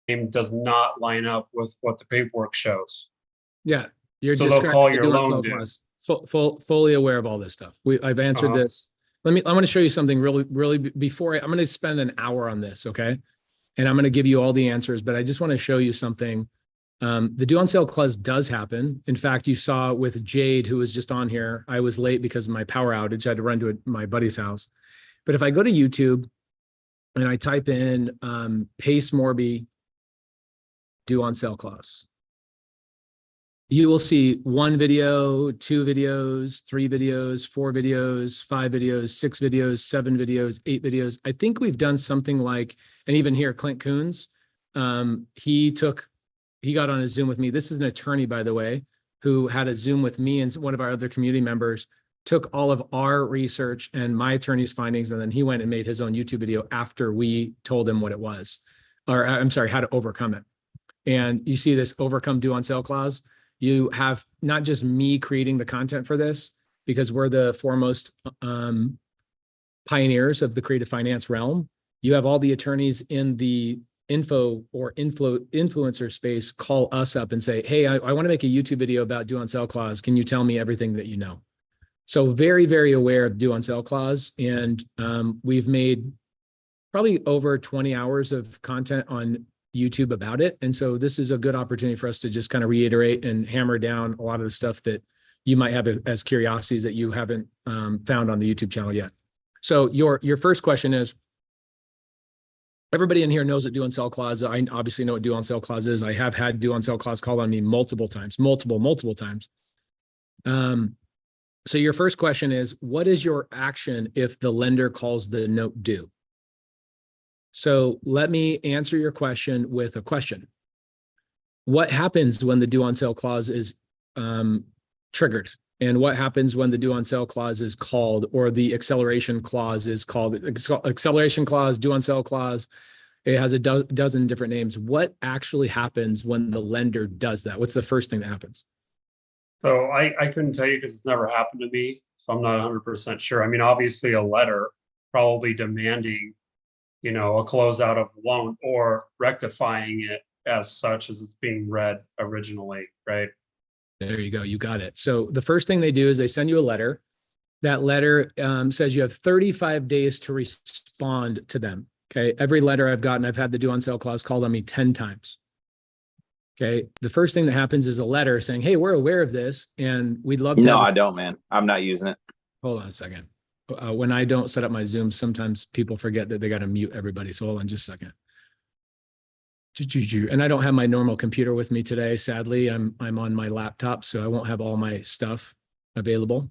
name does not line up with what the paperwork shows. Yeah, you're So they'll describing call the your due on loan sale due. clause. Fully aware of all this stuff. I've answered Uh-huh. this. I want to show you something really before I'm going to spend an hour on this. Okay. And I'm going to give you all the answers, but I just want to show you something. The due on sale clause does happen. In fact, you saw with Jade, who was just on here. I was late because of my power outage. I had to run to my buddy's house. But if I go to YouTube and I type in Pace Morby due on sale clause, you will see 1 video, 2 videos, 3 videos, 4 videos, 5 videos, 6 videos, 7 videos, 8 videos. I think we've done something like, and even here, Clint Coons, he got on a Zoom with me. This is an attorney, by the way, who had a Zoom with me and one of our other community members, took all of our research and my attorney's findings, and then he went and made his own YouTube video after we told him what it was, or I'm sorry, how to overcome it. And you see this overcome due on sale clause. You have not just me creating the content for this, because we're the foremost pioneers of the creative finance realm. You have all the attorneys in the influencer space call us up and say, hey, I want to make a YouTube video about due on sale clause. Can you tell me everything that you know? So very, very aware of due on sale clause. And we've made probably over 20 hours of content on YouTube about it. And so this is a good opportunity for us to just kind of reiterate and hammer down a lot of the stuff that you might have as curiosities that you haven't found on the YouTube channel yet. So your first question is, everybody in here knows what due on sale clause. I obviously know what due on sale clause is. I have had due on sale clause called on me multiple times, multiple times. So your first question is, what is your action if the lender calls the note due? So let me answer your question with a question. What happens when the due on sale clause is triggered? And what happens when the due on sale clause is called, or the acceleration clause is called? Acceleration clause, due on sale clause, it has a dozen different names. What actually happens when the lender does that? What's the first thing that happens? So I couldn't tell you because it's never happened to me. So I'm not 100% sure. I mean, obviously a letter probably demanding, a closeout of the loan or rectifying it as such as it's being read originally, right? There you go. You got it. So the first thing they do is they send you a letter. That letter says you have 35 days to respond to them. Okay. Every letter I've gotten, I've had the due on sale clause called on me 10 times. Okay. The first thing that happens is a letter saying, hey, we're aware of this and we'd love to. No, I don't, man. I'm not using it. Hold on a second. When I don't set up my Zoom, sometimes people forget that they got to mute everybody. So hold on just a second. And I don't have my normal computer with me today. Sadly, I'm on my laptop, so I won't have all my stuff available.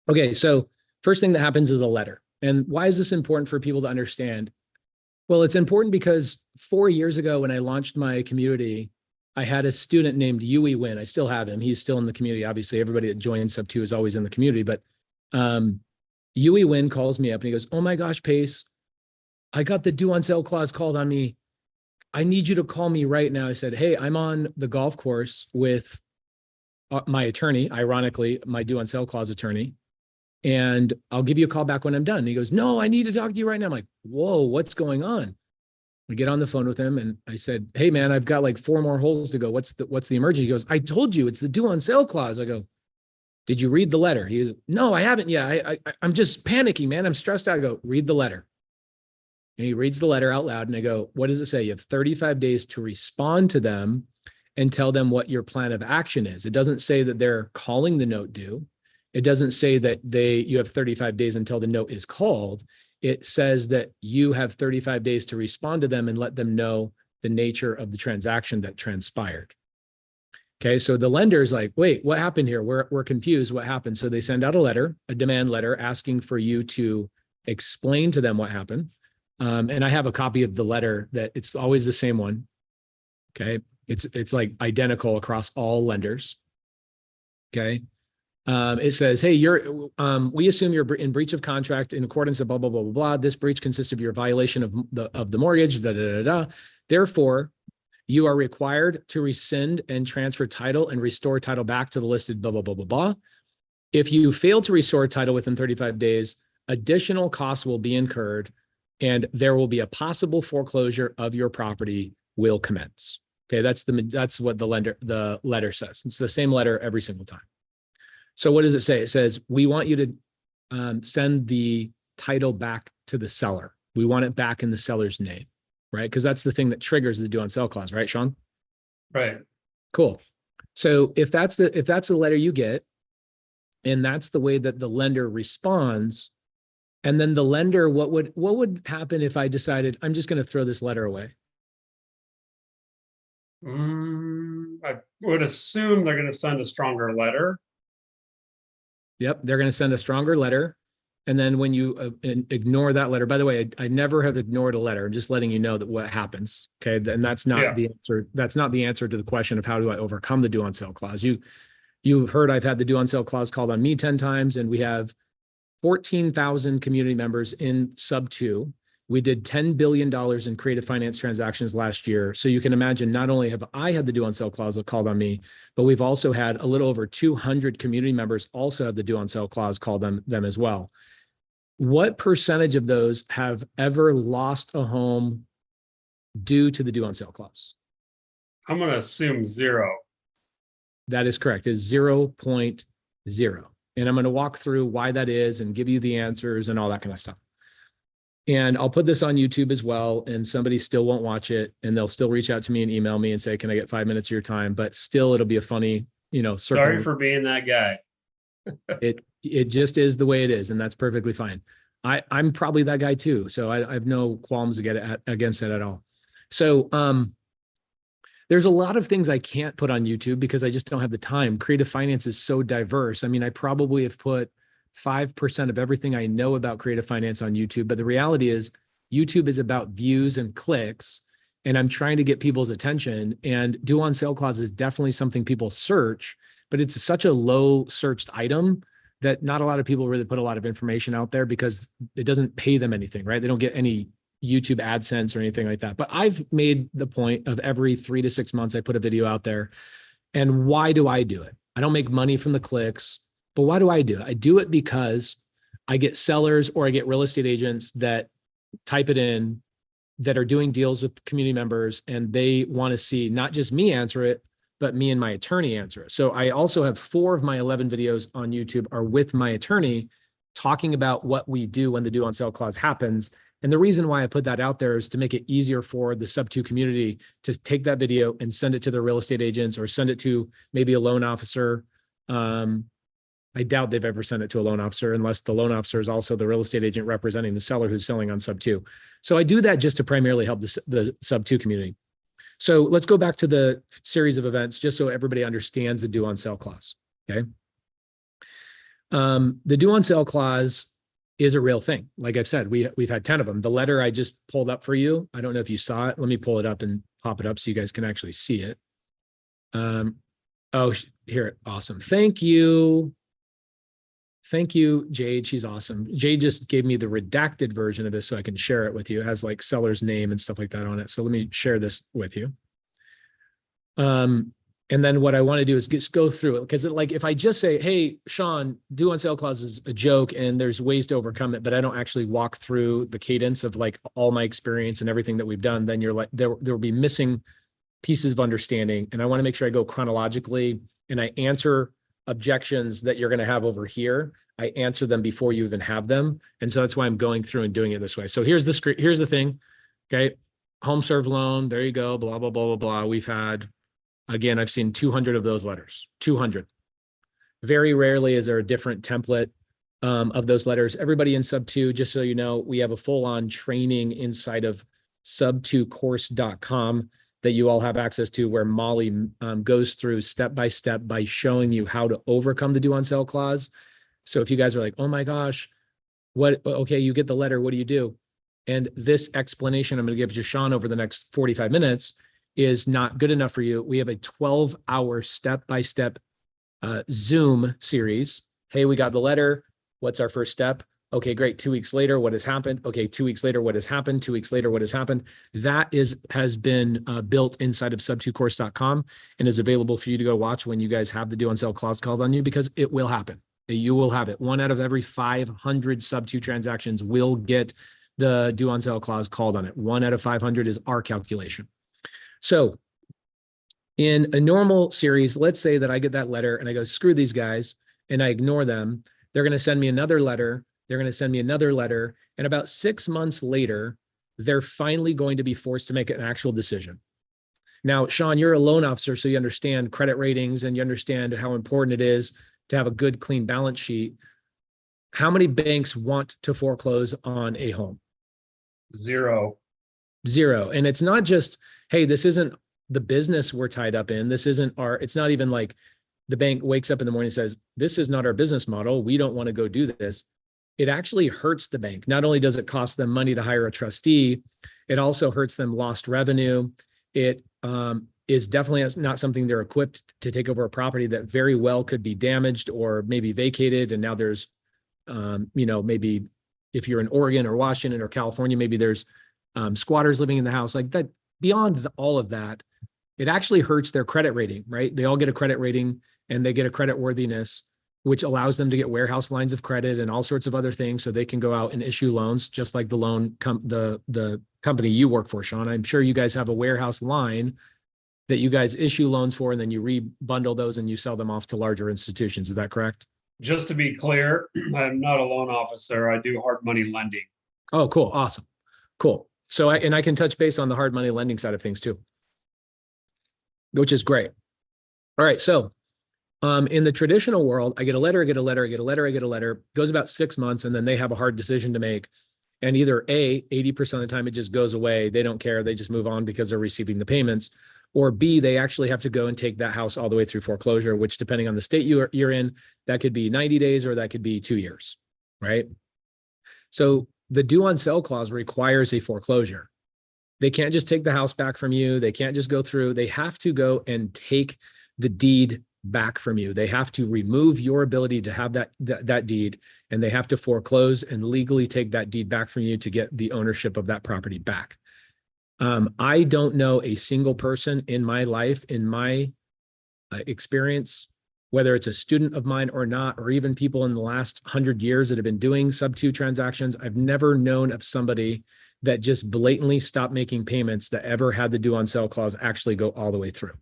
Okay, so first thing that happens is a letter. And why is this important for people to understand? Well, it's important because 4 years ago when I launched my community, I had a student named Yui Win. I still have him. He's still in the community. Obviously, everybody that joins Sub2 is always in the community, but Yui Win calls me up and he goes, oh my gosh, Pace, I got the due on sale clause called on me. I need you to call me right now. I said, hey, I'm on the golf course with my attorney, ironically, my due on sale clause attorney, and I'll give you a call back when I'm done. And he goes, no, I need to talk to you right now. I'm like, whoa, what's going on? I get on the phone with him and I said, hey man, I've got like 4 more holes to go. What's the emergency? He goes, I told you it's the due on sale clause. I go, did you read the letter? He goes, no, I haven't yet. I'm just panicking, man. I'm stressed out. I go, read the letter. And he reads the letter out loud and I go, what does it say? You have 35 days to respond to them and tell them what your plan of action is. It doesn't say that they're calling the note due. It doesn't say that you have 35 days until the note is called. It says that you have 35 days to respond to them and let them know the nature of the transaction that transpired. Okay, so the lender is like, wait, what happened here? We're confused. What happened? So they send out a letter, a demand letter, asking for you to explain to them what happened. And I have a copy of the letter that it's always the same one. Okay, it's like identical across all lenders. Okay, it says, hey, we assume you're in breach of contract in accordance with blah blah blah blah blah. This breach consists of your violation of the mortgage. Da, da, da, da. Therefore, you are required to rescind and transfer title and restore title back to the listed blah blah blah blah blah. If you fail to restore title within 35 days, additional costs will be incurred, and there will be a possible foreclosure of your property will commence. Okay, that's what the letter says. It's the same letter every single time. So what does it say? It says, we want you to send the title back to the seller. We want it back in the seller's name, right? Because that's the thing that triggers the due on sale clause, right, Sean? Right. Cool. So if that's the letter you get, and that's the way that the lender responds, and then the lender, what would happen if I decided I'm just going to throw this letter away? I would assume they're going to send a stronger letter. Yep, they're going to send a stronger letter. And then when you ignore that letter, by the way, I never have ignored a letter. I'm just letting you know that what happens. Okay. And that's not the answer. That's not the answer to the question of how do I overcome the due on sale clause. You've heard I've had the due on sale clause called on me 10 times, and we have 14,000 community members in sub 2. We did $10 billion in creative finance transactions last year. So you can imagine, not only have I had the due on sale clause called on me, but we've also had a little over 200 community members also have the due on sale clause called on them as well. What percentage of those have ever lost a home due to the due on sale clause? I'm going to assume 0. That is correct. It's 0.0. And I'm going to walk through why that is and give you the answers and all that kind of stuff. And I'll put this on YouTube as well, and somebody still won't watch it, and they'll still reach out to me and email me and say, can I get 5 minutes of your time? But still, it'll be a funny, Sorry for being that guy. It just is the way it is, and that's perfectly fine. I'm probably that guy too, so I have no qualms against it at all. So there's a lot of things I can't put on YouTube because I just don't have the time. Creative finance is so diverse. I mean, I probably have put 5% of everything I know about creative finance on YouTube, but the reality is YouTube is about views and clicks, and I'm trying to get people's attention, and due on sale clause is definitely something people search, but it's such a low searched item that not a lot of people really put a lot of information out there because it doesn't pay them anything, right? They don't get any YouTube AdSense or anything like that. But I've made the point of every 3 to 6 months, I put a video out there. And why do I do it? I don't make money from the clicks, but why do I do it? I do it because I get sellers or I get real estate agents that type it in that are doing deals with community members, and they want to see not just me answer it, but me and my attorney answer it. So I also have 4 of my 11 videos on YouTube are with my attorney talking about what we do when the due on sale clause happens. And the reason why I put that out there is to make it easier for the sub 2 community to take that video and send it to their real estate agents or send it to maybe a loan officer. I doubt they've ever sent it to a loan officer unless the loan officer is also the real estate agent representing the seller who's selling on sub 2. So I do that just to primarily help the sub 2 community. So let's go back to the series of events just so everybody understands the due on sale clause, okay? The due on sale clause is a real thing. Like I've said, we've had 10 of them. The letter I just pulled up for you, I don't know if you saw it. Let me pull it up and pop it up so you guys can actually see it. Oh, here, awesome. Thank you. Thank you, Jade. She's awesome. Jade just gave me the redacted version of this so I can share it with you. It has like seller's name and stuff like that on it. So let me share this with you. And then what I want to do is just go through it, because like if I just say, hey, Sean, due on sale clause is a joke and there's ways to overcome it, but I don't actually walk through the cadence of like all my experience and everything that we've done, then you're like, there will be missing pieces of understanding. And I want to make sure I go chronologically and I answer objections that you're going to have over here. I answer them before you even have them. And so that's why I'm going through and doing it this way. So here's the screen. Here's the thing. Okay. Home serve loan. There you go. Blah, blah, blah, blah, blah. We've had, again, I've seen 200 of those letters, 200. Very rarely is there a different template of those letters. Everybody in sub 2, just so you know, we have a full on training inside of sub2course.com that you all have access to, where Molly goes through step by step by showing you how to overcome the due on sale clause. So if you guys are like, oh my gosh, okay, you get the letter, what do you do? And this explanation I'm going to give to Sean over the next 45 minutes is not good enough for you. We have a 12-hour step-by-step Zoom series. Hey, we got the letter. What's our first step? Okay, great. 2 weeks later, what has happened? Okay, 2 weeks later, what has happened? 2 weeks later, what has happened? That has been built inside of sub2course.com and is available for you to go watch when you guys have the due on sale clause called on you, because it will happen. You will have it. 1 out of every 500 sub 2 transactions will get the due on sale clause called on it. 1 out of 500 is our calculation. So in a normal series, let's say that I get that letter and I go, screw these guys, and I ignore them. They're going to send me another letter. They're going to send me another letter. And about 6 months later, they're finally going to be forced to make an actual decision. Now, Sean, you're a loan officer, so you understand credit ratings and you understand how important it is to have a good, clean balance sheet. How many banks want to foreclose on a home? Zero. Zero. And it's not just, hey, this isn't the business we're tied up in. This isn't it's not even like the bank wakes up in the morning and says, this is not our business model. We don't want to go do this. It actually hurts the bank. Not only does it cost them money to hire a trustee, it also hurts them lost revenue. It is definitely not something they're equipped to take over a property that very well could be damaged or maybe vacated. And now there's, maybe if you're in Oregon or Washington or California, maybe there's squatters living in the house like that. Beyond all of that, it actually hurts their credit rating, right? They all get a credit rating and they get a credit worthiness, which allows them to get warehouse lines of credit and all sorts of other things so they can go out and issue loans, just like the company you work for, Sean. I'm sure you guys have a warehouse line that you guys issue loans for, and then you rebundle those and you sell them off to larger institutions. Is that correct? Just to be clear, I'm not a loan officer. I do hard money lending. Oh, cool. Awesome. Cool. So I can touch base on the hard money lending side of things too, which is great. All right. So in the traditional world, I get a letter, I get a letter, I get a letter, I get a letter. It goes about 6 months, and then they have a hard decision to make. And either A, 80% of the time it just goes away. They don't care. They just move on because they're receiving the payments. Or B, they actually have to go and take that house all the way through foreclosure, which depending on the state you're in, that could be 90 days or that could be 2 years, right? So the due on sale clause requires a foreclosure. They can't just take the house back from you. They can't just go through. They have to go and take the deed back from you. They have to remove your ability to have that deed, and they have to foreclose and legally take that deed back from you to get the ownership of that property back. I don't know a single person in my life, in my experience, whether it's a student of mine or not, or even people in the last 100 years that have been doing sub-2 transactions. I've never known of somebody that just blatantly stopped making payments that ever had the due on sale clause actually go all the way through.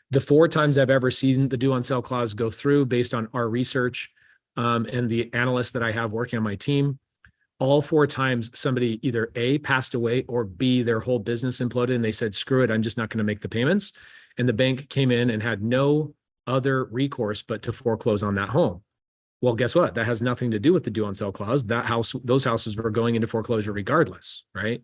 The 4 times I've ever seen the due on sale clause go through based on our research and the analysts that I have working on my team, all 4 times somebody either A, passed away, or B, their whole business imploded and they said, screw it, I'm just not going to make the payments. And the bank came in and had no other recourse but to foreclose on that home. Well, guess what? That has nothing to do with the due on sale clause. Those houses were going into foreclosure regardless, right?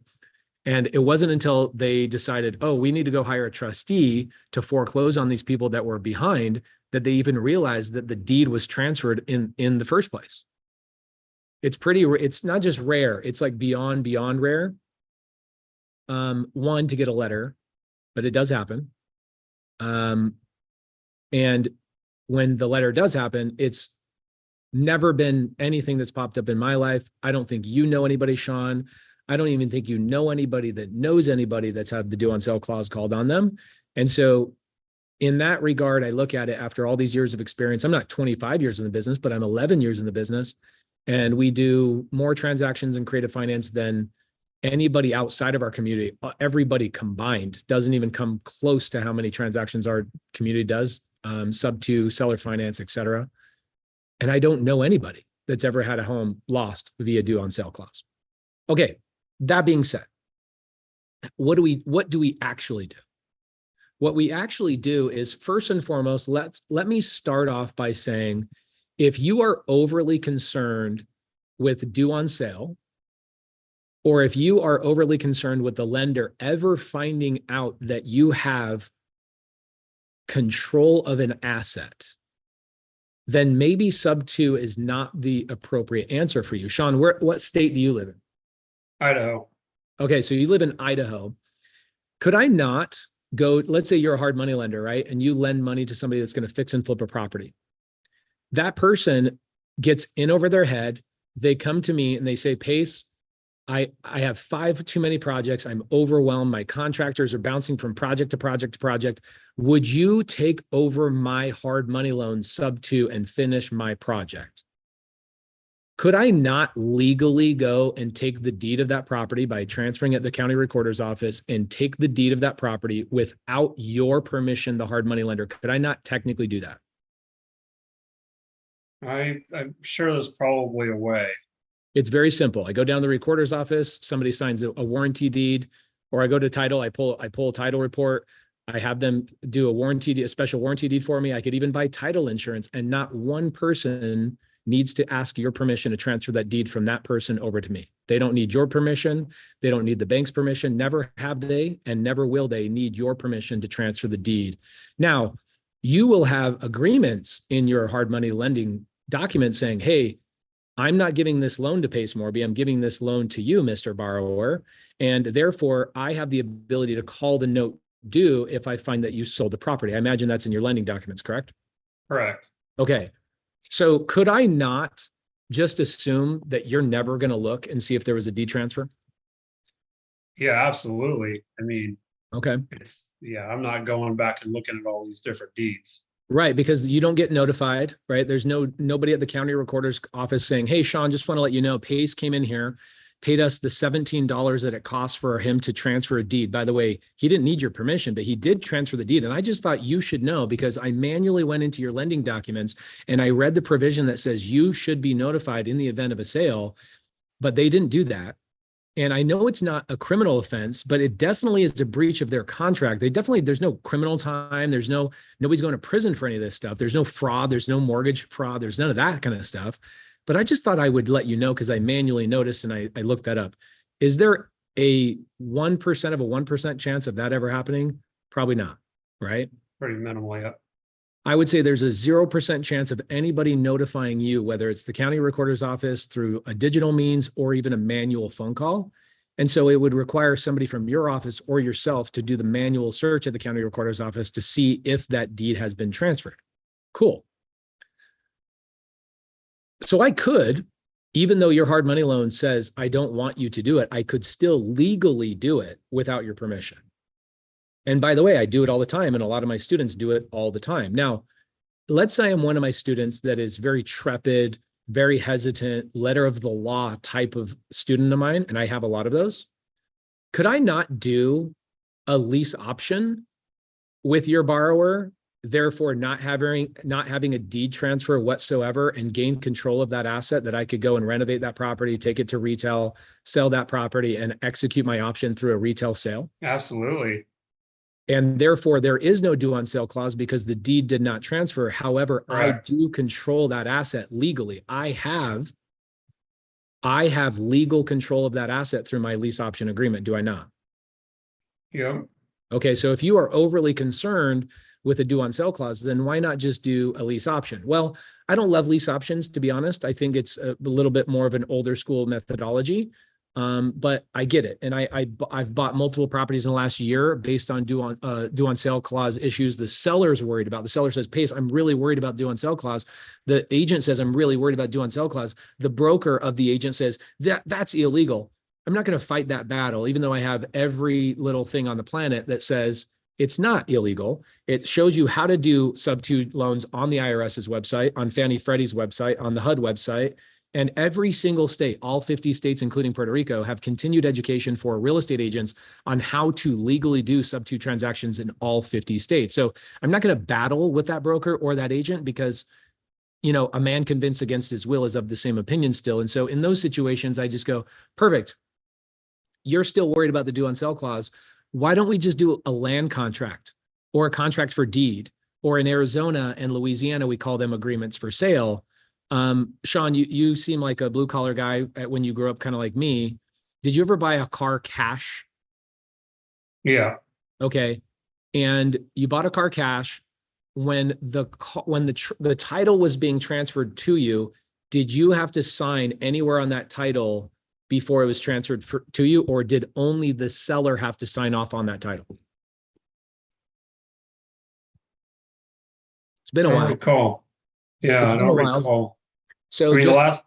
And it wasn't until they decided, oh, we need to go hire a trustee to foreclose on these people that were behind, that they even realized that the deed was transferred in the first place. It's not just rare, it's like beyond rare. One, to get a letter, but it does happen. And when the letter does happen, it's never been anything that's popped up in my life. I don't think you know anybody, Sean. I don't even think you know anybody that knows anybody that's had the due on sale clause called on them. And so in that regard, I look at it after all these years of experience. I'm not 25 years in the business, but I'm 11 years in the business. And we do more transactions in creative finance than anybody outside of our community. Everybody combined doesn't even come close to how many transactions our community does, sub-2, seller finance, et cetera. And I don't know anybody that's ever had a home lost via due on sale clause. Okay, that being said, what do we actually do? What we actually do is, first and foremost, let me start off by saying, if you are overly concerned with due on sale, or if you are overly concerned with the lender ever finding out that you have control of an asset, then maybe sub-2 is not the appropriate answer for you. Sean, what state do you live in? Idaho. Okay, so you live in Idaho. Could I not go, let's say you're a hard money lender, right? And you lend money to somebody that's going to fix and flip a property. That person gets in over their head. They come to me and they say, Pace, I have 5 too many projects. I'm overwhelmed. My contractors are bouncing from project to project to project. Would you take over my hard money loan sub-2 and finish my project? Could I not legally go and take the deed of that property by transferring it to the county recorder's office and take the deed of that property without your permission, the hard money lender? Could I not technically do that? I'm sure there's probably a way. It's very simple. I go down to the recorder's office, somebody signs a warranty deed, or I go to title, I pull a title report. I have them do a special warranty deed for me. I could even buy title insurance, and not one person needs to ask your permission to transfer that deed from that person over to me. They don't need your permission. They don't need the bank's permission. Never have they, and never will they need your permission to transfer the deed. Now, you will have agreements in your hard money lending document saying, hey, I'm not giving this loan to Pace Morby. I'm giving this loan to you, Mr. Borrower. And therefore, I have the ability to call the note due if I find that you sold the property. I imagine that's in your lending documents, correct? Correct. Okay. So could I not just assume that you're never going to look and see if there was a deed transfer? Yeah, absolutely. I mean, Okay. I'm not going back and looking at all these different deeds. Right, because you don't get notified, right? There's nobody at the county recorder's office saying, hey, Sean, just want to let you know, Pace came in here, paid us the $17 that it costs for him to transfer a deed. By the way, he didn't need your permission, but he did transfer the deed. And I just thought you should know, because I manually went into your lending documents and I read the provision that says you should be notified in the event of a sale, but they didn't do that. And I know it's not a criminal offense, but it definitely is a breach of their contract. There's no criminal time. Nobody's going to prison for any of this stuff. There's no fraud. There's no mortgage fraud. There's none of that kind of stuff. But I just thought I would let you know, because I manually noticed and I looked that up. Is there a 1% of a 1% chance of that ever happening? Probably not, right? Pretty minimal, yeah. I would say there's a 0% chance of anybody notifying you, whether it's the county recorder's office through a digital means or even a manual phone call. And so it would require somebody from your office or yourself to do the manual search at the county recorder's office to see if that deed has been transferred. Cool. So I could, even though your hard money loan says, I don't want you to do it, I could still legally do it without your permission. And by the way, I do it all the time, and a lot of my students do it all the time. Now, let's say I'm one of my students that is very trepid, very hesitant, letter of the law type of student of mine, and I have a lot of those. Could I not do a lease option with your borrower, therefore not having a deed transfer whatsoever, and gain control of that asset, that I could go and renovate that property, take it to retail, sell that property, and execute my option through a retail sale? Absolutely. And therefore, there is no due on sale clause because the deed did not transfer. However, Correct. I do control that asset legally. I have legal control of that asset through my lease option agreement, do I not? Yeah. Okay, so if you are overly concerned with a due on sale clause, then why not just do a lease option? Well, I don't love lease options, to be honest. I think it's a little bit more of an older school methodology. But I get it. And I've bought multiple properties in the last year based on due on sale clause issues the seller's worried about. The seller says, Pace, I'm really worried about due on sale clause. The agent says, I'm really worried about due on sale clause. The broker of the agent says that's illegal. I'm not going to fight that battle, even though I have every little thing on the planet that says it's not illegal. It shows you how to do sub-2 loans on the IRS's website, on Fannie Freddie's website, on the HUD website. And every single state, all 50 states, including Puerto Rico, have continued education for real estate agents on how to legally do sub-2 transactions in all 50 states. So I'm not going to battle with that broker or that agent because, a man convinced against his will is of the same opinion still. And so in those situations, I just go, perfect. You're still worried about the due on sale clause. Why don't we just do a land contract or a contract for deed? Or in Arizona and Louisiana, we call them agreements for sale. Sean, you seem like a blue collar guy when you grew up, kind of like me. Did you ever buy a car cash? Yeah. Okay. And you bought a car cash when the title was being transferred to you. Did you have to sign anywhere on that title before it was transferred to you, or did only the seller have to sign off on that title? It's been a I while. recall. Yeah, It's I been don't a while. recall. So I mean, just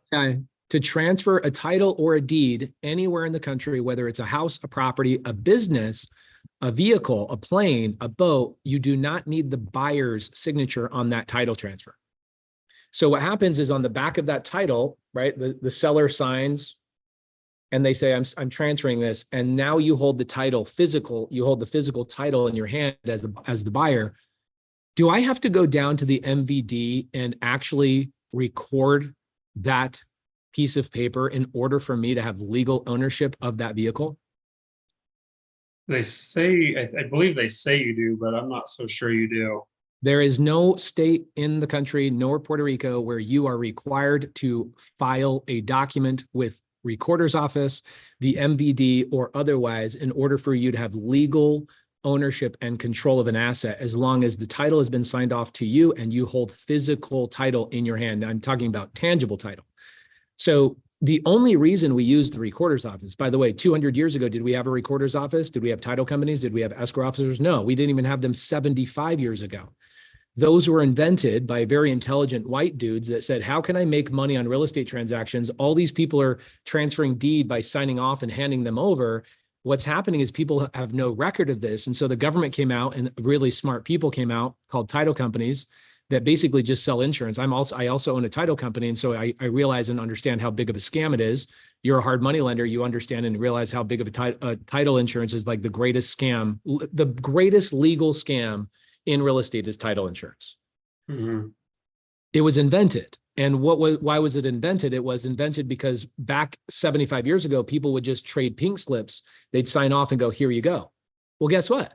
to transfer a title or a deed anywhere in the country, whether it's a house, a property, a business, a vehicle, a plane, a boat, you do not need the buyer's signature on that title transfer. So what happens is on the back of that title, right, the seller signs and they say, I'm transferring this. And now you hold the title physical, you hold the physical title in your hand as the buyer. Do I have to go down to the MVD and actually record that piece of paper in order for me to have legal ownership of that vehicle? They say, I believe they say you do, but I'm not so sure you do. There is no state in the country, nor Puerto Rico, where you are required to file a document with recorder's office, the MVD, or otherwise in order for you to have legal ownership and control of an asset, as long as the title has been signed off to you and you hold physical title in your hand. I'm talking about tangible title. So the only reason we use the recorder's office, by the way, 200 years ago, did we have a recorder's office? Did we have title companies? Did we have escrow officers? No, we didn't even have them 75 years ago. Those were invented by very intelligent white dudes that said, how can I make money on real estate transactions? All these people are transferring deed by signing off and handing them over. What's happening is people have no record of this. And so the government came out and really smart people came out called title companies that basically just sell insurance. I also own a title company. And so I realize and understand how big of a scam it is. You're a hard money lender. You understand and realize how big of a title insurance is, like the greatest scam, the greatest legal scam in real estate is title insurance. Mm-hmm. It was invented. And why was it invented? It was invented because back 75 years ago, people would just trade pink slips. They'd sign off and go, here you go. Well, guess what?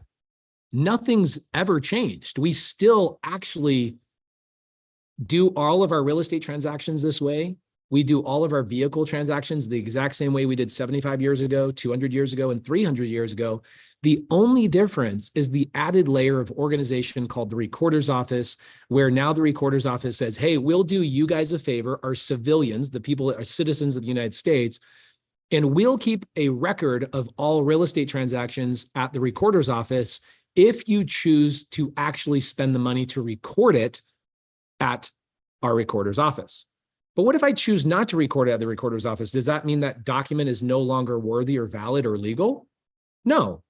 Nothing's ever changed. We still actually do all of our real estate transactions this way. We do all of our vehicle transactions the exact same way we did 75 years ago, 200 years ago, and 300 years ago. The only difference is the added layer of organization called the recorder's office, where now the recorder's office says, hey, we'll do you guys a favor, our civilians, the people that are citizens of the United States, and we'll keep a record of all real estate transactions at the recorder's office if you choose to actually spend the money to record it at our recorder's office. But what if I choose not to record it at the recorder's office? Does that mean that document is no longer worthy or valid or legal? No.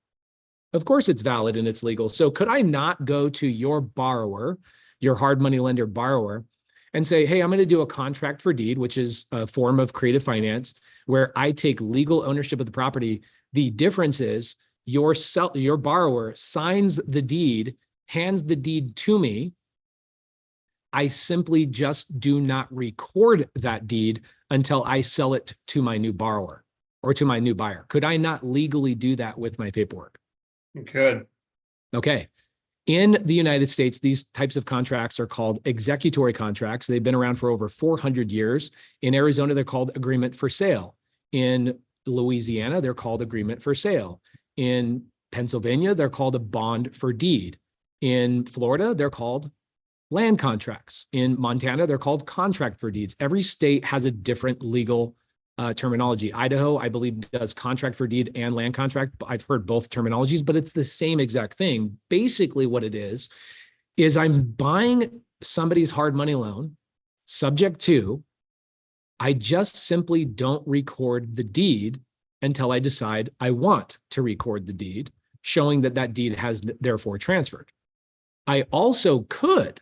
Of course it's valid and it's legal. So could I not go to your borrower, your hard money lender borrower, and say, hey, I'm going to do a contract for deed, which is a form of creative finance, where I take legal ownership of the property. The difference is your borrower signs the deed, hands the deed to me. I simply just do not record that deed until I sell it to my new borrower or to my new buyer. Could I not legally do that with my paperwork? Good. Okay. In the United States, these types of contracts are called executory contracts. They've been around for over 400 years. In Arizona, they're called agreement for sale. In Louisiana, they're called agreement for sale. In Pennsylvania, they're called a bond for deed. In Florida, they're called land contracts. In Montana, they're called contract for deeds. Every state has a different legal terminology. Idaho, I believe, does contract for deed and land contract. I've heard both terminologies, but it's the same exact thing. Basically what it is I'm buying somebody's hard money loan subject to, I just simply don't record the deed until I decide I want to record the deed, showing that that deed has therefore transferred. I also could,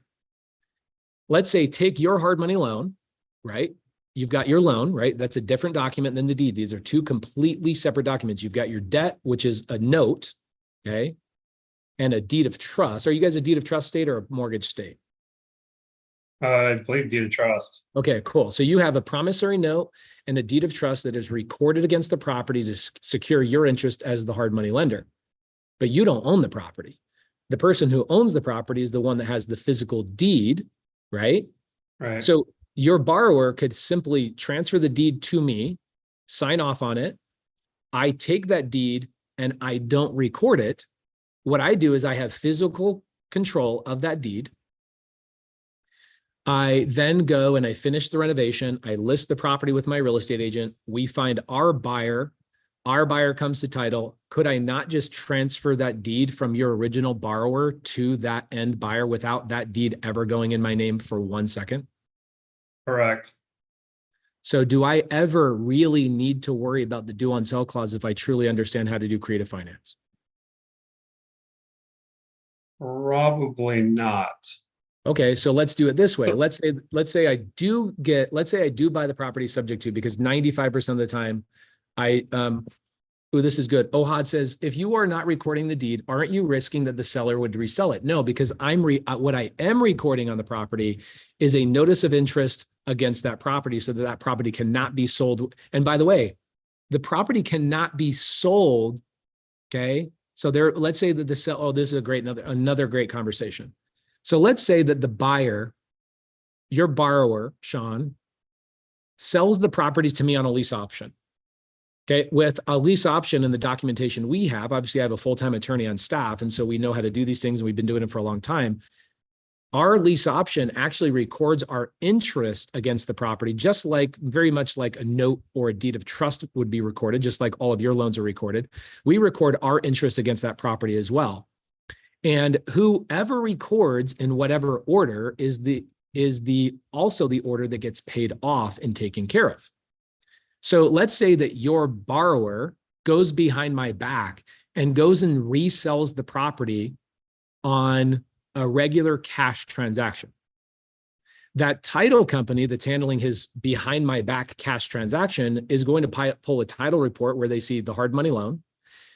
let's say, take your hard money loan, right? You've got your loan, right? That's a different document than the deed. These are two completely separate documents. You've got your debt, which is a note, okay? And a deed of trust. Are you guys a deed of trust state or a mortgage state? I believe deed of trust. Okay, cool. So you have a promissory note and a deed of trust that is recorded against the property to secure your interest as the hard money lender. But you don't own the property. The person who owns the property is the one that has the physical deed, right? Right. So your borrower could simply transfer the deed to me, sign off on it. I take that deed and I don't record it. What I do is I have physical control of that deed. I then go and I finish the renovation. I list the property with my real estate agent. We find our buyer. Our buyer comes to title. Could I not just transfer that deed from your original borrower to that end buyer without that deed ever going in my name for 1 second? Correct. So do I ever really need to worry about the due on sell clause if I truly understand how to do creative finance? Probably not. Okay, so let's do it this way. Let's say I do buy the property subject to, because 95% of the time this is good. Ohad says, if you are not recording the deed, aren't you risking that the seller would resell it? No, because what I am recording on the property is a notice of interest against that property so that that property cannot be sold. And by the way, the property cannot be sold. Okay. So let's say that this is another great conversation. So let's say that the buyer, your borrower, Sean, sells the property to me on a lease option. Okay, with a lease option and the documentation we have, obviously I have a full-time attorney on staff, and so we know how to do these things, and we've been doing it for a long time. Our lease option actually records our interest against the property, very much like a note or a deed of trust would be recorded, just like all of your loans are recorded. We record our interest against that property as well. And whoever records in whatever order is also the order that gets paid off and taken care of. So let's say that your borrower goes behind my back and goes and resells the property on a regular cash transaction. That title company that's handling his behind my back cash transaction is going to pull a title report where they see the hard money loan.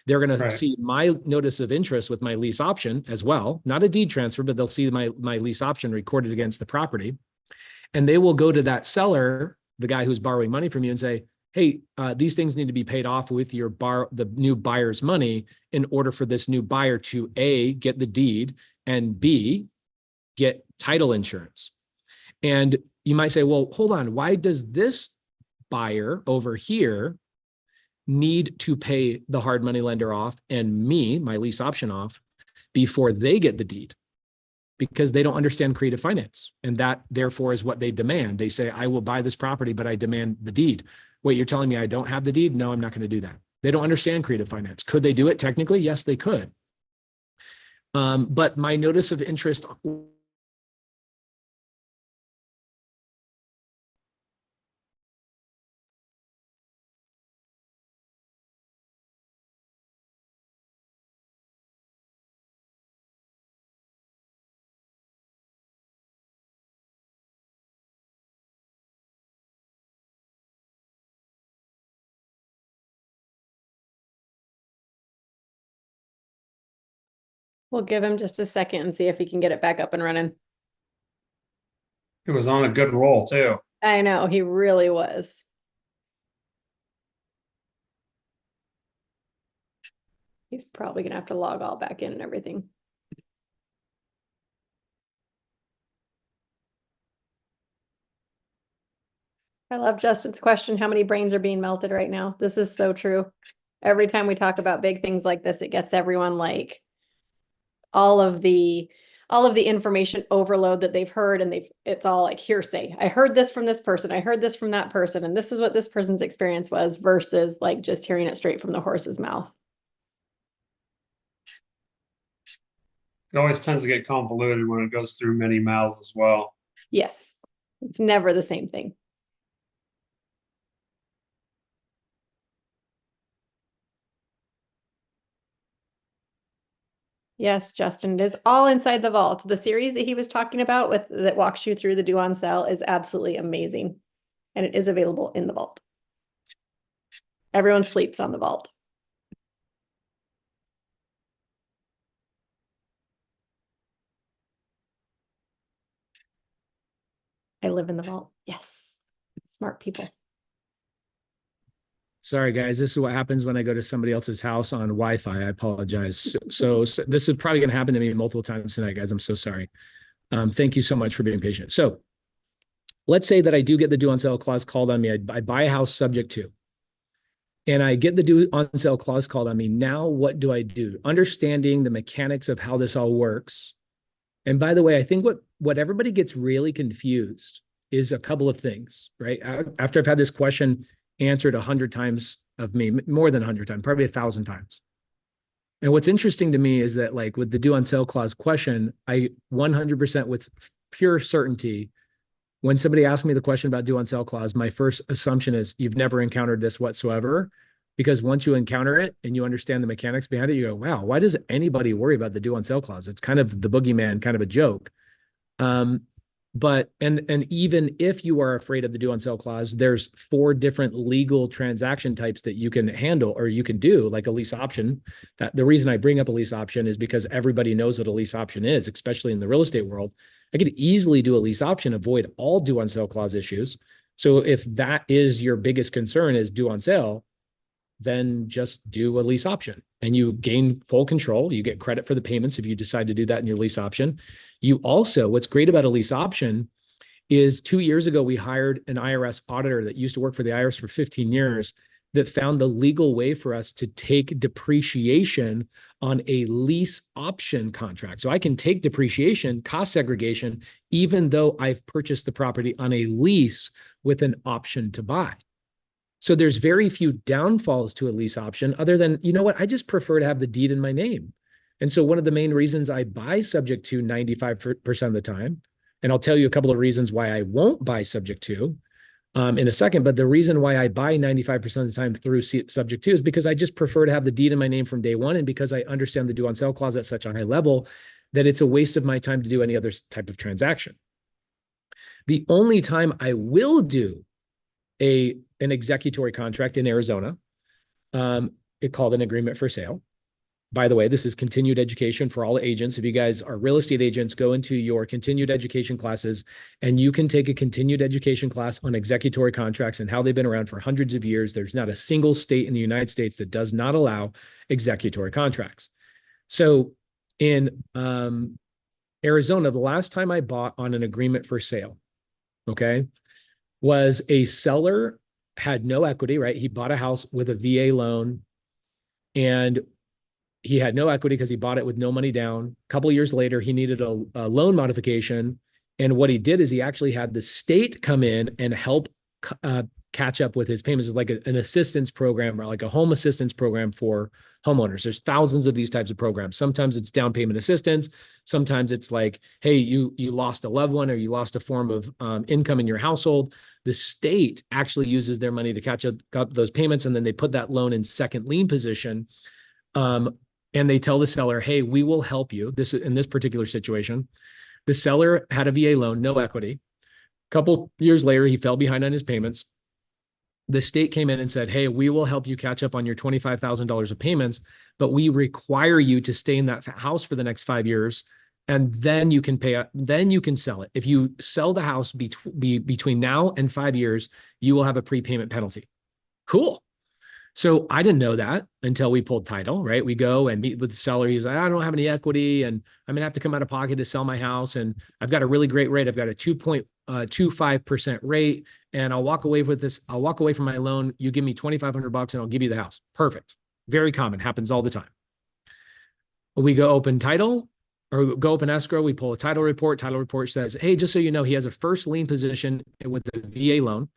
They're going to see my notice of interest with my lease option as well, not a deed transfer, but they'll see my lease option recorded against the property. And they will go to that seller, the guy who's borrowing money from you, and say, hey, these things need to be paid off with the new buyer's money in order for this new buyer to A, get the deed, and B, get title insurance. And you might say, well, hold on, why does this buyer over here need to pay the hard money lender off and me, my lease option off, before they get the deed? Because they don't understand creative finance. And that therefore is what they demand. They say, I will buy this property, but I demand the deed. Wait, you're telling me I don't have the deed? No, I'm not going to do that. They don't understand creative finance. Could they do it technically? Yes, they could. But my notice of interest. We'll give him just a second and see if he can get it back up and running. It was on a good roll too. I know, he really was. He's probably gonna have to log all back in and everything. I love Justin's question, how many brains are being melted right now? This is so true. Every time we talk about big things like this, it gets everyone like all of the information overload that they've heard, and it's all like hearsay. I heard this from this person, I heard this from that person, and this is what this person's experience was, versus like just hearing it straight from the horse's mouth. It always tends to get convoluted when it goes through many mouths as well. Yes, it's never the same thing. Yes, Justin, it is all inside the vault. The series that he was talking about that walks you through the due on sale is absolutely amazing. And it is available in the vault. Everyone sleeps on the vault. I live in the vault. Yes. Smart people. Sorry, guys. This is what happens when I go to somebody else's house on Wi-Fi. I apologize. So this is probably going to happen to me multiple times tonight, guys. I'm so sorry. Thank you so much for being patient. So let's say that I do get the due on sale clause called on me. I buy a house subject to, and I get the due on sale clause called on me. Now, what do I do? Understanding the mechanics of how this all works. And by the way, I think what everybody gets really confused is a couple of things, right? After I've had this question answered 100 times of me, more than 100 times, probably 1,000 times. And what's interesting to me is that, like, with the due on sale clause question, I 100% with pure certainty, when somebody asks me the question about due on sale clause, my first assumption is you've never encountered this whatsoever. Because once you encounter it and you understand the mechanics behind it, you go, wow, why does anybody worry about the due on sale clause? It's kind of the boogeyman, kind of a joke. But even if you are afraid of the due on sale clause, there's 4 different legal transaction types that you can handle or you can do, like a lease option. That the reason I bring up a lease option is because everybody knows what a lease option is, especially in the real estate world. I could easily do a lease option, avoid all due on sale clause issues. So if that is your biggest concern is due on sale, then just do a lease option and you gain full control. You get credit for the payments if you decide to do that in your lease option. You also, what's great about a lease option is 2 years ago, we hired an IRS auditor that used to work for the IRS for 15 years that found the legal way for us to take depreciation on a lease option contract. So I can take depreciation, cost segregation, even though I've purchased the property on a lease with an option to buy. So there's very few downfalls to a lease option other than, you know what, I just prefer to have the deed in my name. And so one of the main reasons I buy subject to 95% of the time, and I'll tell you a couple of reasons why I won't buy subject to in a second, but the reason why I buy 95% of the time through subject to is because I just prefer to have the deed in my name from day one. And because I understand the due on sale clause at such a high level that it's a waste of my time to do any other type of transaction. The only time I will do an executory contract in Arizona, it called an agreement for sale. By the way, this is continued education for all agents. If you guys are real estate agents, go into your continued education classes and you can take a continued education class on executory contracts and how they've been around for hundreds of years. There's not a single state in the United States that does not allow executory contracts. So in Arizona, the last time I bought on an agreement for sale, okay, was a seller had no equity, right? He bought a house with a VA loan and he had no equity because he bought it with no money down. A couple of years later, he needed a loan modification. And what he did is he actually had the state come in and help catch up with his payments. It's like an assistance program or like a home assistance program for homeowners. There's thousands of these types of programs. Sometimes it's down payment assistance. Sometimes it's like, hey, you lost a loved one or you lost a form of income in your household. The state actually uses their money to catch up those payments. And then they put that loan in second lien position. And they tell the seller, hey, we will help you. This in this particular situation, the seller had a VA loan, no equity. A couple years later, he fell behind on his payments. The state came in and said, hey, we will help you catch up on your $25,000 of payments, but we require you to stay in that house for the next 5 years. And then you can pay, then you can sell it. If you sell the house between now and 5 years, you will have a prepayment penalty. Cool. So I didn't know that until we pulled title, right? We go and meet with the seller. He's like, I don't have any equity and I'm gonna have to come out of pocket to sell my house. And I've got a really great rate. I've got a 2.25% rate. And I'll walk away with this. I'll walk away from my loan. You give me $2,500 and I'll give you the house. Perfect. Very common, happens all the time. We go open title or go open escrow. We pull a title report. Title report says, hey, just so you know, he has a first lien position with the VA loan.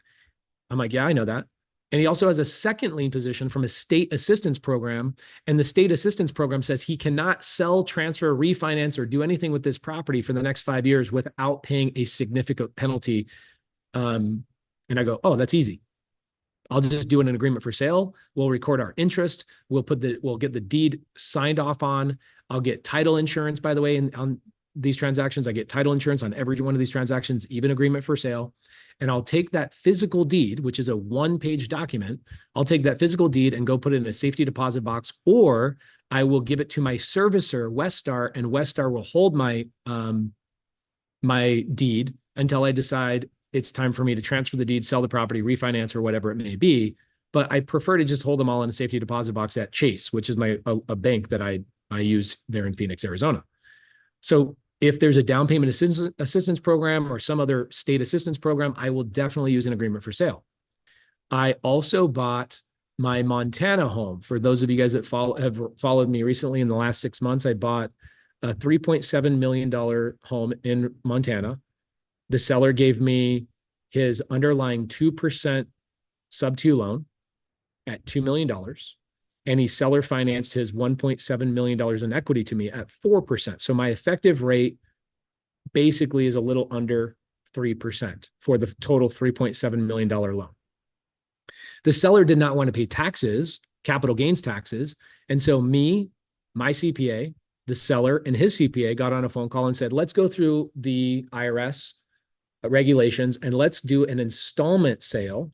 I'm like, yeah, I know that. And he also has a second lien position from a state assistance program. And the state assistance program says he cannot sell, transfer, refinance, or do anything with this property for the next 5 years without paying a significant penalty. And I go, oh, that's easy. I'll just do an agreement for sale. We'll record our interest. We'll get the deed signed off on. I'll get title insurance, by the way, on these transactions. I get title insurance on every one of these transactions, even agreement for sale. And I'll take that physical deed, which is a 1-page document. I'll take that physical deed and go put it in a safety deposit box, or I will give it to my servicer, Westar, and Westar will hold my deed until I decide it's time for me to transfer the deed, sell the property, refinance, or whatever it may be. But I prefer to just hold them all in a safety deposit box at Chase, which is a bank that I use there in Phoenix, Arizona. So if there's a down payment assistance program or some other state assistance program, I will definitely use an agreement for sale. I also bought my Montana home. For those of you guys that have followed me recently in the last 6 months, I bought a $3.7 million home in Montana. The seller gave me his underlying 2% sub-2 loan at $2 million. And he seller financed his $1.7 million in equity to me at 4%. So my effective rate basically is a little under 3% for the total $3.7 million loan. The seller did not want to pay taxes, capital gains taxes. And so me, my CPA, the seller and his CPA got on a phone call and said, let's go through the IRS regulations and let's do an installment sale.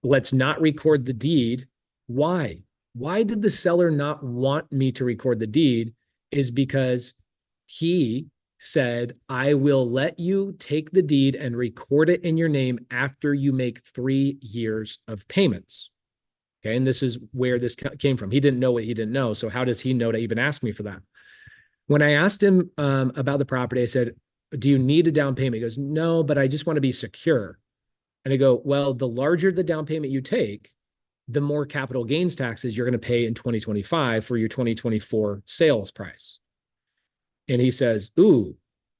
Let's not record the deed. Why? Why did the seller not want me to record the deed? Is because he said, I will let you take the deed and record it in your name after you make 3 years of payments. Okay. And this is where this came from. He didn't know what he didn't know. So how does he know to even ask me for that? When I asked him about the property, I said, do you need a down payment? He goes, no, but I just want to be secure. And I go, well, the larger the down payment you take, the more capital gains taxes you're going to pay in 2025 for your 2024 sales price. And he says, ooh,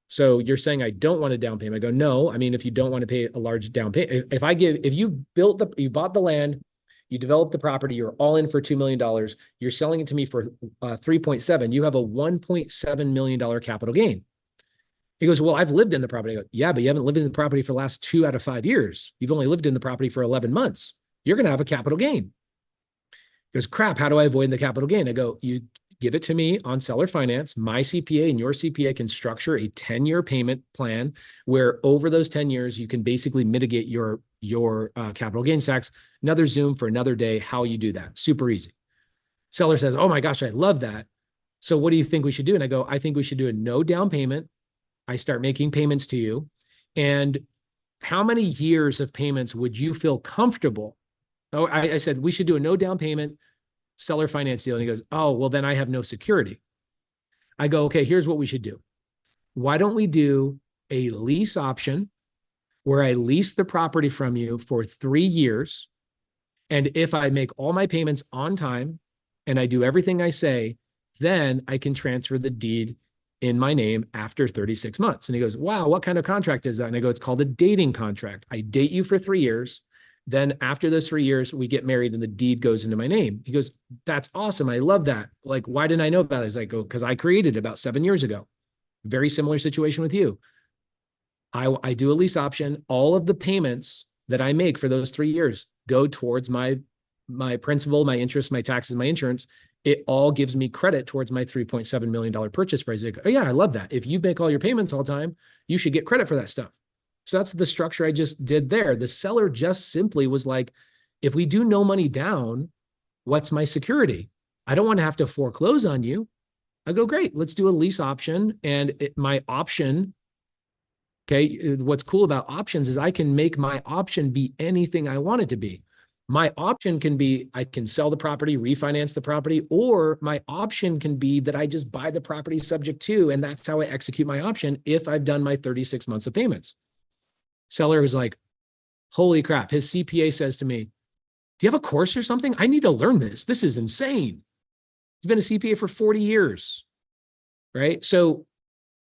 so you're saying I don't want a down payment? I go, no. I mean, if you don't want to pay a large down payment, if you bought the land, you developed the property, you're all in for $2 million, you're selling it to me for 3.7, you have a $1.7 million capital gain. He goes, well, I've lived in the property. I go, yeah, but you haven't lived in the property for the last 2 out of 5 years. You've only lived in the property for 11 months. You're going to have a capital gain. He goes, crap, how do I avoid the capital gain? I go, you give it to me on seller finance. My CPA and your CPA can structure a 10-year payment plan where over those 10 years, you can basically mitigate your capital gains tax. Another Zoom for another day, how you do that. Super easy. Seller says, oh my gosh, I love that. So what do you think we should do? And I go, I think we should do a no down payment. I start making payments to you. And how many years of payments would you feel comfortable? Oh, I said, we should do a no down payment seller finance deal. And he goes, oh, well, then I have no security. I go, okay, here's what we should do. Why don't we do a lease option where I lease the property from you for 3 years. And if I make all my payments on time and I do everything I say, then I can transfer the deed in my name after 36 months. And he goes, wow, what kind of contract is that? And I go, it's called a dating contract. I date you for 3 years. Then after those 3 years, we get married and the deed goes into my name. He goes, that's awesome. I love that. Like, why didn't I know about this? I go, because I created it about 7 years ago. Very similar situation with you. I do a lease option. All of the payments that I make for those 3 years go towards my principal, my interest, my taxes, my insurance. It all gives me credit towards my $3.7 million purchase price. I go, oh yeah, I love that. If you make all your payments all the time, you should get credit for that stuff. So that's the structure I just did there. The seller just simply was like, if we do no money down, what's my security? I don't want to have to foreclose on you. I go, great, let's do a lease option. And my option, okay, what's cool about options is I can make my option be anything I want it to be. My option can be, I can sell the property, refinance the property, or my option can be that I just buy the property subject to, and that's how I execute my option if I've done my 36 months of payments. Seller was like, holy crap. His CPA says to me, do you have a course or something? I need to learn this. This is insane. He's been a CPA for 40 years, right? So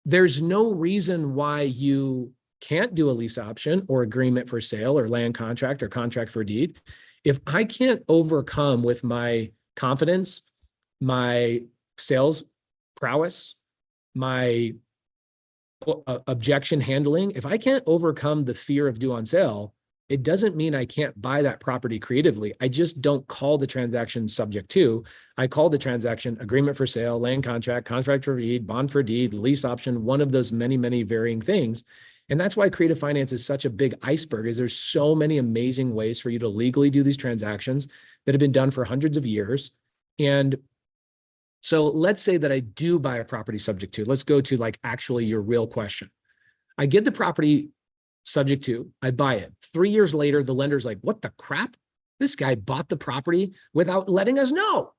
there's no reason why you can't do a lease option or agreement for sale or land contract or contract for deed. If I can't overcome with my confidence, my sales prowess, my objection handling, if I can't overcome the fear of due on sale, it doesn't mean I can't buy that property creatively. I just don't call the transaction subject to. I call the transaction agreement for sale, land contract, contract for deed, bond for deed, lease option, one of those many, many varying things. And that's why creative finance is such a big iceberg, is there's so many amazing ways for you to legally do these transactions that have been done for hundreds of years. And so let's say that I do buy a property subject to. Let's go to like actually your real question. I get the property subject to, I buy it. 3 years later, the lender's like, what the crap? This guy bought the property without letting us know.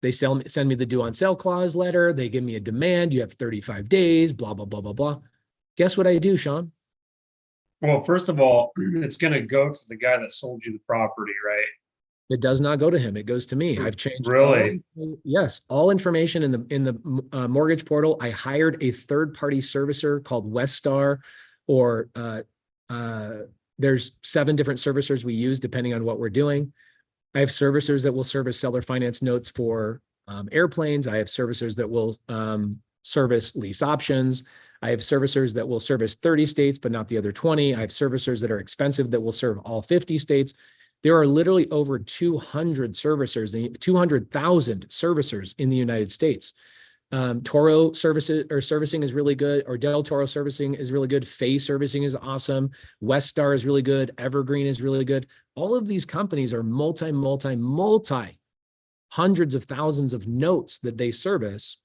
They send me the due on sale clause letter. They give me a demand. You have 35 days, blah, blah, blah, blah, blah. Guess what I do, Sean? Well, first of all, it's going to go to the guy that sold you the property, right? It does not go to him. It goes to me. I've changed. Really? Yes. All information in the mortgage portal. I hired a third-party servicer called Westar, or there's 7 different servicers we use depending on what we're doing. I have servicers that will service seller finance notes for airplanes. I have servicers that will service lease options. I have servicers that will service 30 states, but not the other 20. I have servicers that are expensive that will serve all 50 states. There are literally over 200 servicers, 200,000 servicers in the United States. Toro services or servicing is really good, or Del Toro servicing is really good. Fay servicing is awesome. Westar is really good. Evergreen is really good. All of these companies are multi hundreds of thousands of notes that they service.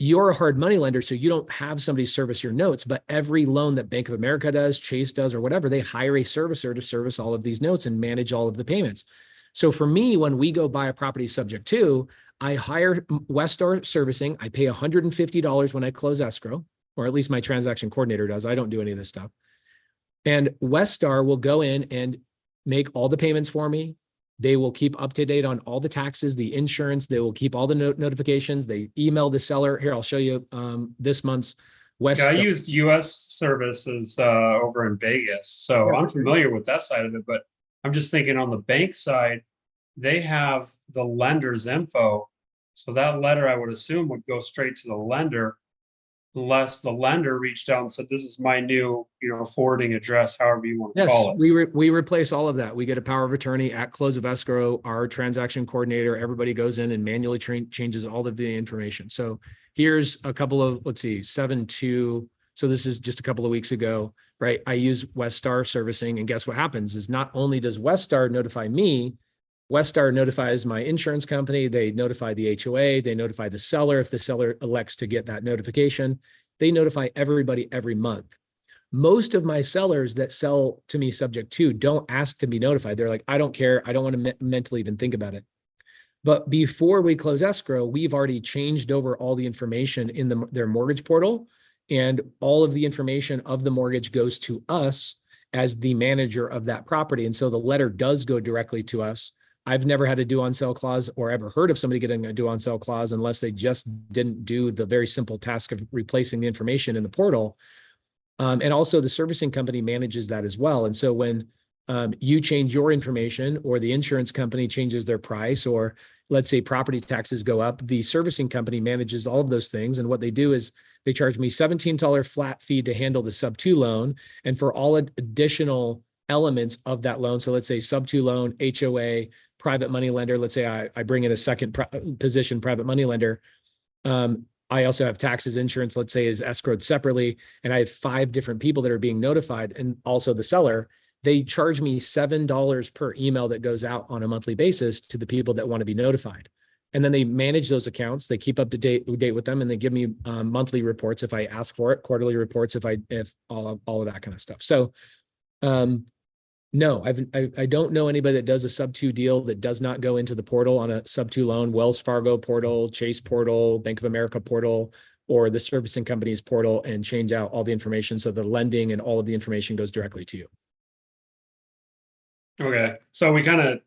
You're a hard money lender, so you don't have somebody service your notes, but every loan that Bank of America does, Chase does, or whatever, they hire a servicer to service all of these notes and manage all of the payments. So for me, when we go buy a property subject to, I hire Westar servicing. I pay $150 when I close escrow, or at least my transaction coordinator does. I don't do any of this stuff. And Westar will go in and make all the payments for me. They will keep up to date on all the taxes, the insurance. They will keep all the notifications. They email the seller. Here, I'll show you this month's Westar. Yeah, I used US services over in Vegas, so I'm familiar with that side of it, but I'm just thinking on the bank side, they have the lender's info. So that letter, I would assume, would go straight to the lender, unless the lender reached out and said, this is my new, forwarding address, however you want to Yes, call it. we replace all of that. We get a power of attorney at close of escrow. Our transaction coordinator, everybody goes in and manually changes all of the information. So here's a couple of, let's see, 7-2. So this is just a couple of weeks ago, right? I use Westar servicing, and guess what happens is not only does Westar notify me, Westar notifies my insurance company, they notify the HOA, they notify the seller if the seller elects to get that notification. They notify everybody every month. Most of my sellers that sell to me subject to don't ask to be notified. They're like, I don't care. I don't want to mentally even think about it. But before we close escrow, we've already changed over all the information in their mortgage portal, and all of the information of the mortgage goes to us as the manager of that property. And so the letter does go directly to us. I've never had a due on sale clause or ever heard of somebody getting a due on sale clause unless they just didn't do the very simple task of replacing the information in the portal. And also the servicing company manages that as well. And so when you change your information, or the insurance company changes their price, or let's say property taxes go up, the servicing company manages all of those things. And what they do is they charge me $17 flat fee to handle the sub 2 loan. And for all additional elements of that loan, so let's say sub 2 loan, HOA, private money lender, let's say I bring in a second position private money lender. I also have taxes, insurance, let's say, is escrowed separately. And I have 5 different people that are being notified, and also the seller. They charge me $7 per email that goes out on a monthly basis to the people that want to be notified. And then they manage those accounts. They keep up to date with them, and they give me monthly reports if I ask for it, quarterly reports if all of that kind of stuff. So no, I don't know anybody that does a sub 2 deal that does not go into the portal on a sub 2 loan. Wells Fargo portal, Chase portal, Bank of America portal, or the servicing company's portal, and change out all the information so the lending and all of the information goes directly to you. Okay, so we kind of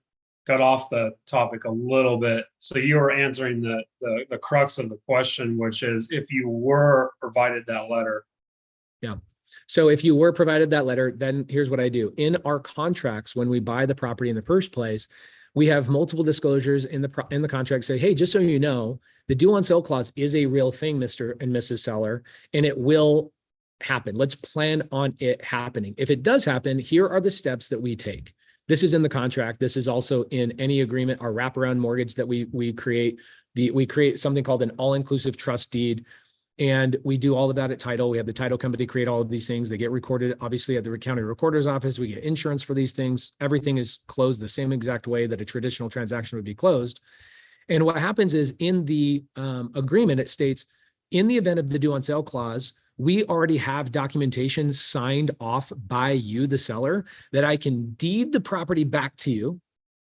got off the topic a little bit. So you were answering the crux of the question, which is if you were provided that letter. Yeah. So if you were provided that letter, then here's what I do. In our contracts, when we buy the property in the first place, we have multiple disclosures in the contract say, hey, just so you know, the due on sale clause is a real thing, Mr. and Mrs. Seller, and it will happen. Let's plan on it happening. If it does happen, here are the steps that we take. This is in the contract. This is also in any agreement, our wraparound mortgage that we create. We create something called an all-inclusive trust deed. And we do all of that at title. We have the title company create all of these things. They get recorded, obviously, at the county recorder's office. We get insurance for these things. Everything is closed the same exact way that a traditional transaction would be closed. And what happens is in the agreement, it states, in the event of the due on sale clause, we already have documentation signed off by you, the seller, that I can deed the property back to you.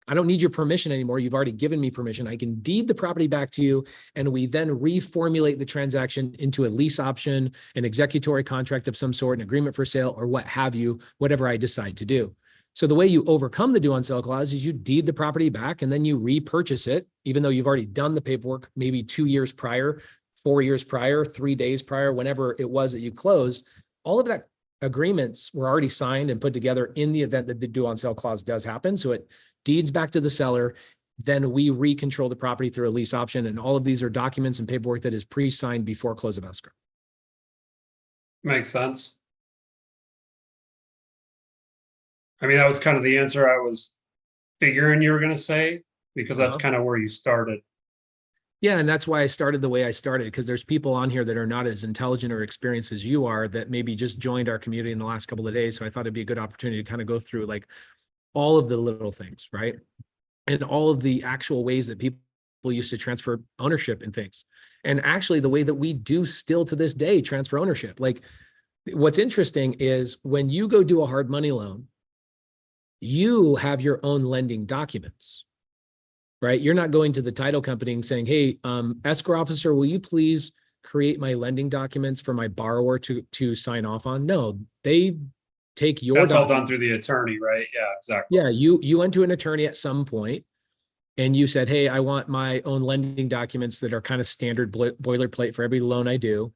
I don't need your permission anymore. You've already given me permission. I can deed the property back to you, and we then reformulate the transaction into a lease option, an executory contract of some sort, an agreement for sale, or what have you, whatever I decide to do. So the way you overcome the due on sale clause is you deed the property back, and then you repurchase it, even though you've already done the paperwork maybe 2 years prior, 4 years prior, 3 days prior, whenever it was that you closed. All of that agreements were already signed and put together in the event that the due on sale clause does happen. So it deeds back to the seller, then we recontrol the property through a lease option. And all of these are documents and paperwork that is pre-signed before close of escrow. Makes sense. I mean, that was kind of the answer I was figuring you were gonna say, because that's Uh-huh. kind of where you started. Yeah, and that's why I started the way I started, because there's people on here that are not as intelligent or experienced as you are that maybe just joined our community in the last couple of days. So I thought it'd be a good opportunity to kind of go through like all of the little things, right? And all of the actual ways that people used to transfer ownership in things. And actually the way that we do still to this day transfer ownership. Like what's interesting is when you go do a hard money loan, you have your own lending documents, right? You're not going to the title company and saying, hey, escrow officer, will you please create my lending documents for my borrower to sign off on? No, they take your That's all document. done through the attorney, right? Yeah, exactly. Yeah, you went to an attorney at some point and you said, hey, I want my own lending documents that are kind of standard boilerplate for every loan I do.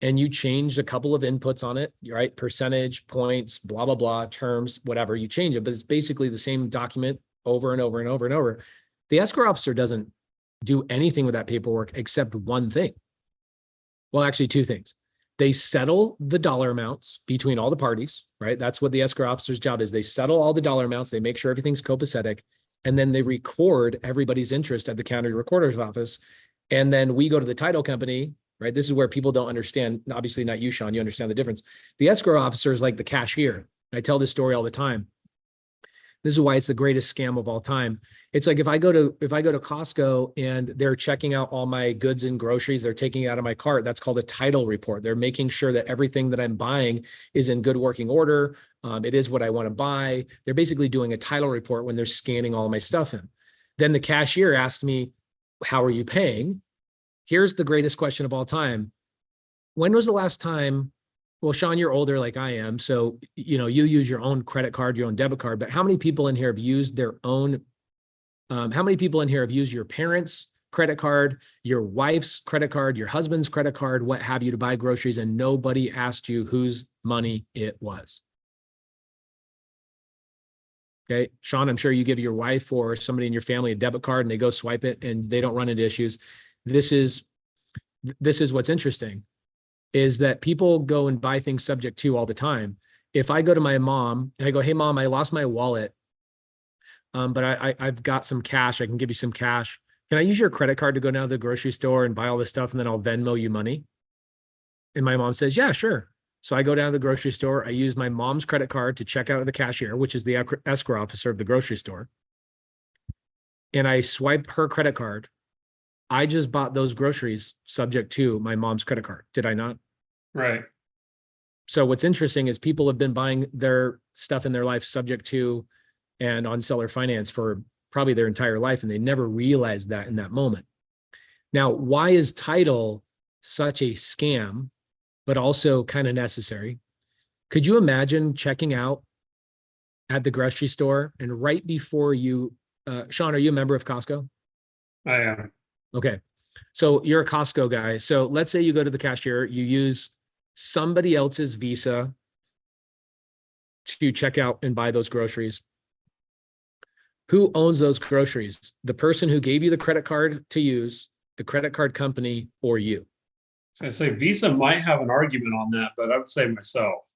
And you changed a couple of inputs on it, right? Percentage, points, blah, blah, blah, terms, whatever. You change it, but it's basically the same document over and over and over and over. The escrow officer doesn't do anything with that paperwork except one thing. Well, actually, two things. They settle the dollar amounts between all the parties, right? That's what the escrow officer's job is. They settle all the dollar amounts. They make sure everything's copacetic. And then they record everybody's interest at the county recorder's office. And then we go to the title company, right? This is where people don't understand. Obviously not you, Sean, you understand the difference. The escrow officer is like the cashier. I tell this story all the time. This is why it's the greatest scam of all time. It's like if I go to Costco and they're checking out all my goods and groceries, they're taking it out of my cart. That's called a title report. They're making sure that everything that I'm buying is in good working order. It is what I want to buy. They're basically doing a title report when they're scanning all my stuff in. Then the cashier asked me, how are you paying? Here's the greatest question of all time. When was the last time? Well, Sean, you're older like I am. So, you know, you use your own credit card, your own debit card, but how many people in here have used their own, how many people in here have used your parents' credit card, your wife's credit card, your husband's credit card, what have you to buy groceries and nobody asked you whose money it was? Okay, Sean, I'm sure you give your wife or somebody in your family a debit card and they go swipe it and they don't run into issues. This is what's interesting. Is that people go and buy things subject to all the time. If I go to my mom and I go, hey, mom, I lost my wallet, but I've got some cash. I can give you some cash. Can I use your credit card to go down to the grocery store and buy all this stuff and then I'll Venmo you money? And my mom says, yeah, sure. So I go down to the grocery store. I use my mom's credit card to check out at the cashier, which is the escrow officer of the grocery store. And I swipe her credit card. I just bought those groceries subject to my mom's credit card. Did I not? Right. So what's interesting is people have been buying their stuff in their life subject to and on seller finance for probably their entire life, and they never realized that in that moment. Now, why is title such a scam, but also kind of necessary? Could you imagine checking out at the grocery store and right before you, Sean, are you a member of Costco? I am. Okay. So you're a Costco guy. So let's say you go to the cashier, you use somebody else's Visa to check out and buy those groceries. Who owns those groceries? The person who gave you the credit card to use, the credit card company, or you? So I say Visa might have an argument on that, but I would say myself.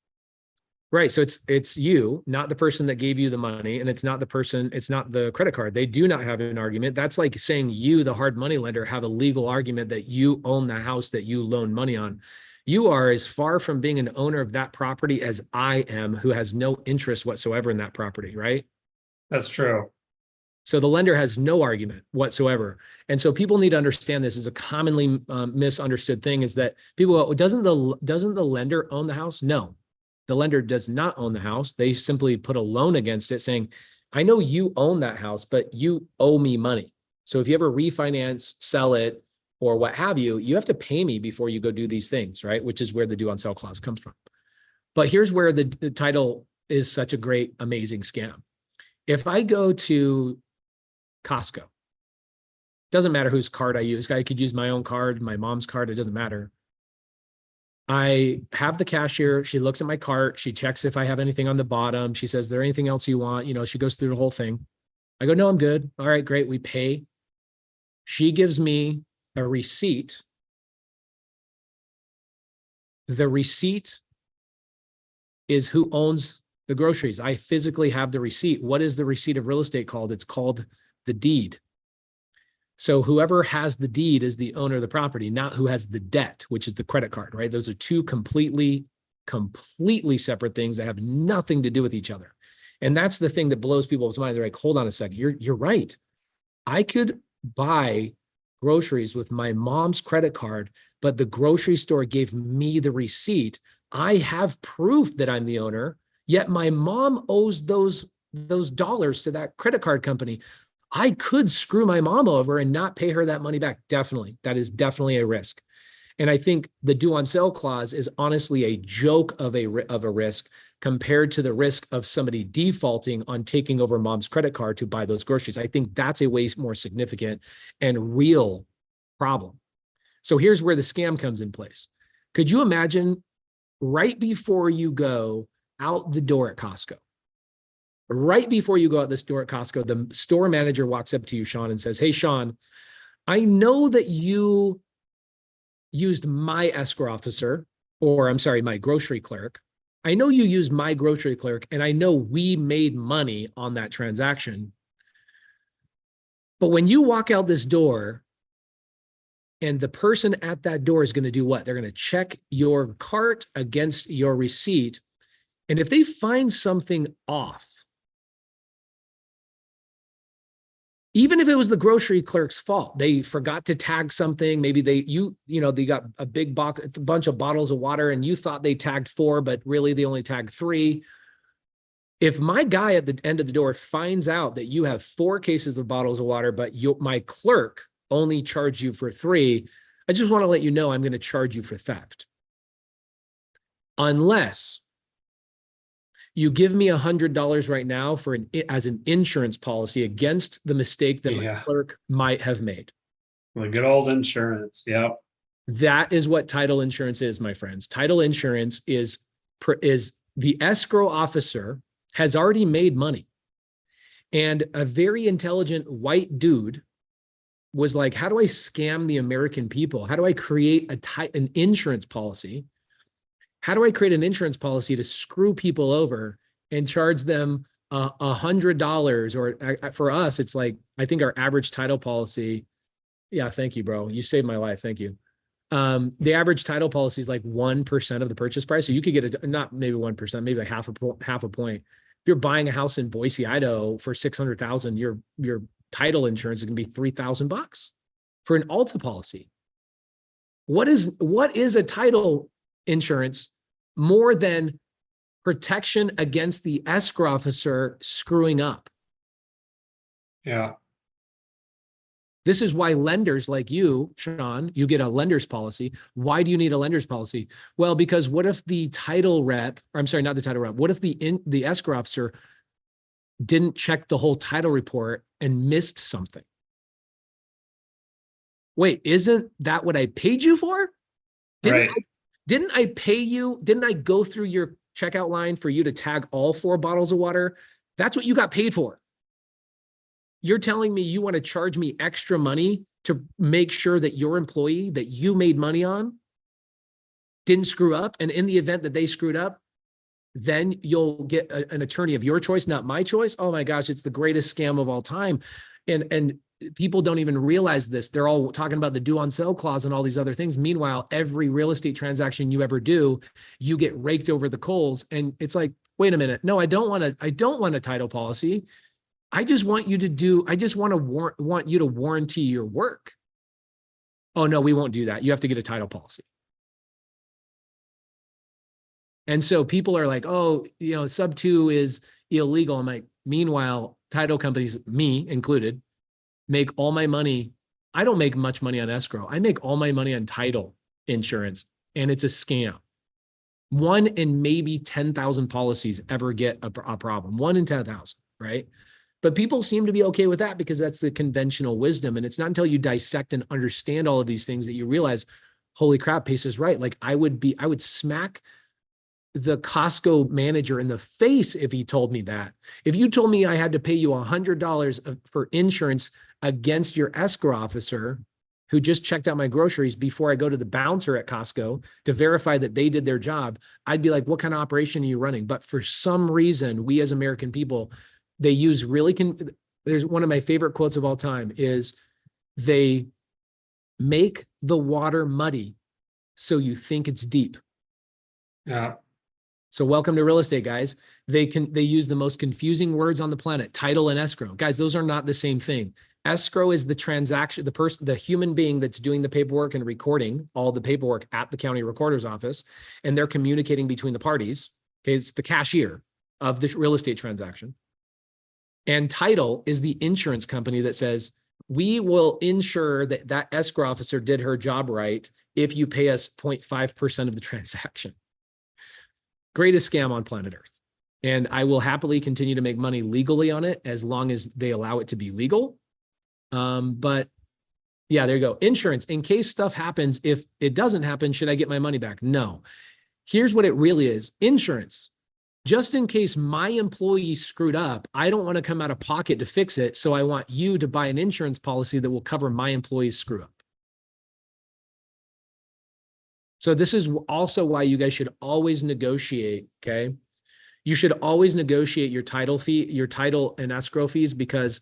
Right. So it's you, not the person that gave you the money, and it's not the person, it's not the credit card. They do not have an argument. That's like saying you, the hard money lender, have a legal argument that you own the house that you loan money on. You are as far from being an owner of that property as I am, who has no interest whatsoever in that property, right? That's true. So the lender has no argument whatsoever. And so people need to understand this is a commonly misunderstood thing, is that people go, doesn't the lender own the house? No, the lender does not own the house. They simply put a loan against it saying, I know you own that house, but you owe me money. So if you ever refinance, sell it, or what have you, you have to pay me before you go do these things, right? Which is where the due on sale clause comes from. But here's where the title is such a great, amazing scam. If I go to Costco, doesn't matter whose card I use. I could use my own card, my mom's card, it doesn't matter. I have the cashier, she looks at my cart, she checks if I have anything on the bottom. She says, is there anything else you want? You know, she goes through the whole thing. I go, no, I'm good. All right, great. We pay. She gives me a receipt. The receipt is who owns the groceries. I physically have the receipt. What is the receipt of real estate called? It's called the deed. So whoever has the deed is the owner of the property, not who has the debt, which is the credit card, right? Those are two completely separate things that have nothing to do with each other. And that's the thing that blows people's minds. They're like, hold on a second, you're right. I could buy groceries with my mom's credit card, but the grocery store gave me the receipt. I have proof that I'm the owner, yet my mom owes those dollars to that credit card company. I could screw my mom over and not pay her that money back. Definitely. That is definitely a risk. And I think the due on sale clause is honestly a joke of a risk compared to the risk of somebody defaulting on taking over mom's credit card to buy those groceries. I think that's a way more significant and real problem. So here's where the scam comes in place. Could you imagine right before you go out the door at Costco, right before you go out this door at Costco, the store manager walks up to you, Sean, and says, hey, Sean, I know that you used my escrow officer, or I'm sorry, my grocery clerk. I know you used my grocery clerk, and I know we made money on that transaction. But when you walk out this door, and the person at that door is going to do what? They're going to check your cart against your receipt. And if they find something off, even if it was the grocery clerk's fault, they forgot to tag something. Maybe they got a big box, a bunch of bottles of water, and you thought they tagged 4, but really they only tagged 3. If my guy at the end of the door finds out that you have 4 cases of bottles of water, but my clerk only charged you for 3, I just want to let you know I'm going to charge you for theft. Unless you give me $100 right now as an insurance policy against the mistake that my clerk might have made. The good old insurance. Yep. That is what title insurance is, my friends. Title insurance is the escrow officer has already made money. And a very intelligent white dude was like, how do I scam the American people? How do I create an insurance policy? How do I create an insurance policy to screw people over and charge them $100? Or for us, it's like, I think our average title policy. Yeah, thank you, bro. You saved my life. Thank you. The average title policy is like 1% of the purchase price. So you could get not maybe 1%, maybe like half a point. If you're buying a house in Boise, Idaho for $600,000, your title insurance is going to be $3,000 for an Alta policy. What is a title insurance more than protection against the escrow officer screwing up? Yeah. This is why lenders like you, Sean, you get a lender's policy. Why do you need a lender's policy? Well, because what if the title rep, or I'm sorry, not the title rep, what if the escrow officer didn't check the whole title report and missed something? Wait, isn't that what I paid you for? Didn't I pay you? Didn't I go through your checkout line for you to tag all 4 bottles of water? That's what you got paid for. You're telling me you want to charge me extra money to make sure that your employee that you made money on didn't screw up. And in the event that they screwed up, then you'll get an attorney of your choice, not my choice. Oh my gosh, it's the greatest scam of all time. And people don't even realize this. They're all talking about the due on sale clause and all these other things. Meanwhile, every real estate transaction you ever do, you get raked over the coals. And it's like, wait a minute. No, I don't want a title policy. I just want you to want you to warranty your work. Oh no, we won't do that. You have to get a title policy. And so people are like, oh, sub 2 is illegal. I'm like, meanwhile, title companies, me included, make all my money. I don't make much money on escrow. I make all my money on title insurance, and it's a scam. 1 in maybe 10,000 policies ever get a problem. 1 in 10,000, right? But people seem to be okay with that because that's the conventional wisdom. And it's not until you dissect and understand all of these things that you realize, holy crap, Pace is right. Like I would smack the Costco manager in the face if he told me that. If you told me I had to pay you $100 for insurance against your escrow officer, who just checked out my groceries before I go to the bouncer at Costco to verify that they did their job, I'd be like, what kind of operation are you running? But for some reason, we as American people, they use really, there's one of my favorite quotes of all time is they make the water muddy so you think it's deep. Yeah. So welcome to real estate, guys. They use the most confusing words on the planet, title and escrow. Guys, those are not the same thing. Escrow is the transaction, the human being that's doing the paperwork and recording all the paperwork at the county recorder's office, and they're communicating between the parties. Okay, it's the cashier of the real estate transaction. And title is the insurance company that says, we will ensure that that escrow officer did her job right if you pay us 0.5% of the transaction. Greatest scam on planet Earth. And I will happily continue to make money legally on it as long as they allow it to be legal. But yeah, there you go. Insurance, in case stuff happens, if it doesn't happen, should I get my money back? No. Here's what it really is. Insurance, just in case my employee screwed up, I don't want to come out of pocket to fix it. So I want you to buy an insurance policy that will cover my employee's screw up. So this is also why you guys should always negotiate, okay? You should always negotiate your title fee, your title and escrow fees, because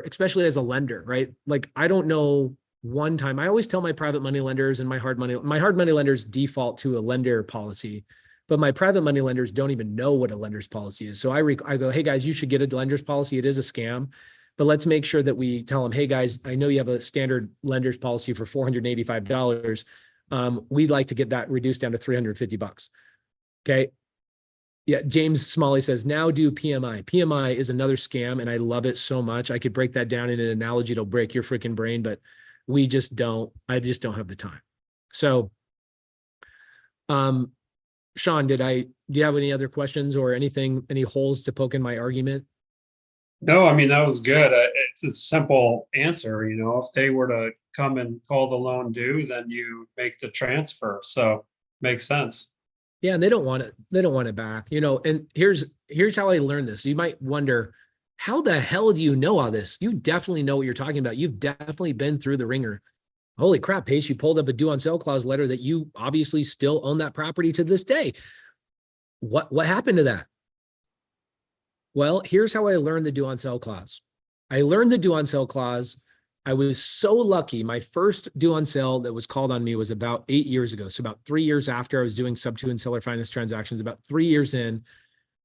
especially as a lender, right? Like, I don't know one time, I always tell my private money lenders and my hard money lenders default to a lender policy, but my private money lenders don't even know what a lender's policy is. So I go, hey guys, you should get a lender's policy. It is a scam, but let's make sure that we tell them, hey guys, I know you have a standard lender's policy for $485. We'd like to get that reduced down to $350. Okay. Yeah, James Smalley says, now do PMI. PMI is another scam, and I love it so much. I could break that down in an analogy. It'll break your freaking brain, but I just don't have the time. So, Sean, do you have any other questions or anything, any holes to poke in my argument? No, I mean, that was good. It's a simple answer. You know, if they were to come and call the loan due, then you make the transfer. So makes sense. Yeah, and they don't want it. They don't want it back, you know. And here's how I learned this. You might wonder, how the hell do you know all this? You definitely know what you're talking about. You've definitely been through the ringer. Holy crap, Pace, you pulled up a due on sale clause letter that you obviously still own that property to this day. What happened to that? Well, here's how I learned the due on sale clause. I learned the due on sale clause. I was so lucky. My first due on sale that was called on me was about 8 years ago. So about 3 years after I was doing sub-2 and seller finance transactions, about 3 years in,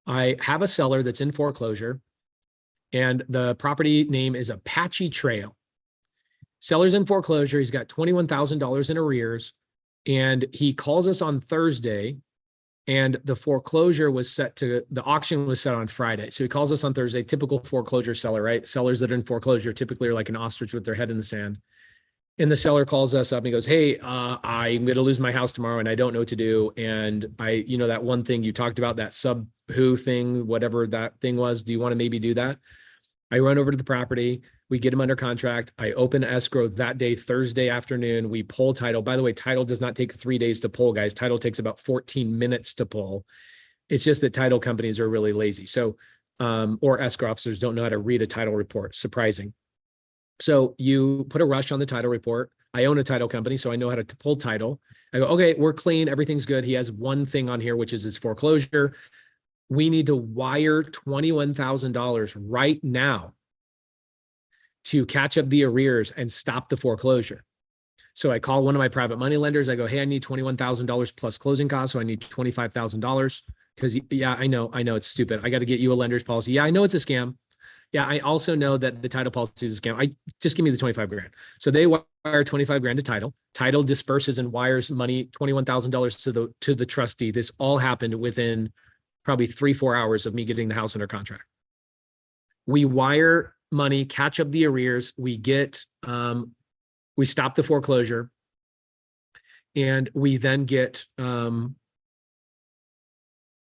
I have a seller that's in foreclosure, and the property name is Apache Trail. Seller's in foreclosure. He's got $21,000 in arrears, and he calls us on Thursday, and the auction was set on Friday. So he calls us on Thursday, typical foreclosure seller, right? Sellers that are in foreclosure typically are like an ostrich with their head in the sand. And the seller calls us up and he goes, hey, I'm going to lose my house tomorrow and I don't know what to do. And that one thing you talked about, that sub-who thing, whatever that thing was, do you want to maybe do that? I run over to the property. We get him under contract. I open escrow that day, Thursday afternoon. We pull title. By the way, title does not take 3 days to pull, guys. Title takes about 14 minutes to pull. It's just that title companies are really lazy. So, or escrow officers don't know how to read a title report. Surprising. So you put a rush on the title report. I own a title company, so I know how to pull title. I go, okay, we're clean. Everything's good. He has one thing on here, which is his foreclosure. We need to wire $21,000 right now to catch up the arrears and stop the foreclosure. So I call one of my private money lenders. I go, hey, I need $21,000 plus closing costs. So I need $25,000 because, yeah, I know it's stupid. I got to get you a lender's policy. Yeah, I know it's a scam. Yeah, I also know that the title policy is a scam. Just give me the 25 grand. So they wire 25 grand to title. Title disperses and wires money, $21,000 to the trustee. This all happened within probably 3-4 hours of me getting the house under contract. We wire money, catch up the arrears. We stop the foreclosure, and we then get,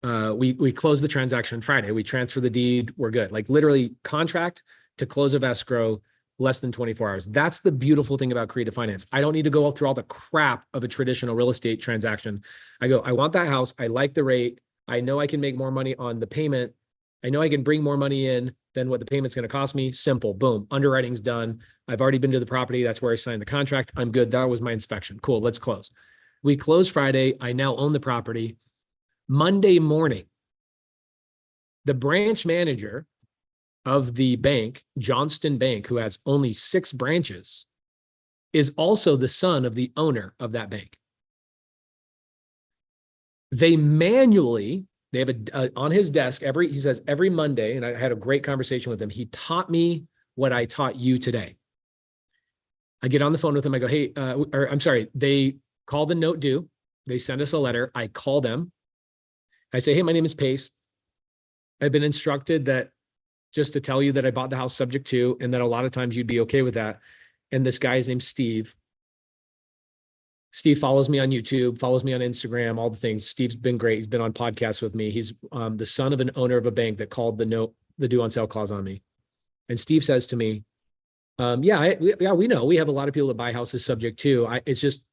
we close the transaction Friday. We transfer the deed. We're good. Like literally contract to close of escrow, less than 24 hours. That's the beautiful thing about creative finance. I don't need to go through all the crap of a traditional real estate transaction. I go, I want that house. I like the rate. I know I can make more money on the payment. I know I can bring more money in than what the payment's going to cost me. Simple. Boom. Underwriting's done. I've already been to the property. That's where I signed the contract. I'm good. That was my inspection. Cool. Let's close. We close Friday. I now own the property. Monday morning, the branch manager of the bank, Johnston Bank, who has only 6 branches, is also the son of the owner of that bank. They manually, they have on his desk he says every Monday, and I had a great conversation with him. He taught me what I taught you today. I get on the phone with him. I go, hey, they call the note due. They send us a letter. I call them. I say, hey, my name is Pace. I've been instructed that just to tell you that I bought the house subject to, and that a lot of times you'd be okay with that. And this guy's name's Steve. Steve follows me on YouTube, follows me on Instagram, all the things. Steve's been great. He's been on podcasts with me. He's the son of an owner of a bank that called the due on sale clause on me. And Steve says to me, we know we have a lot of people that buy houses subject to. It's just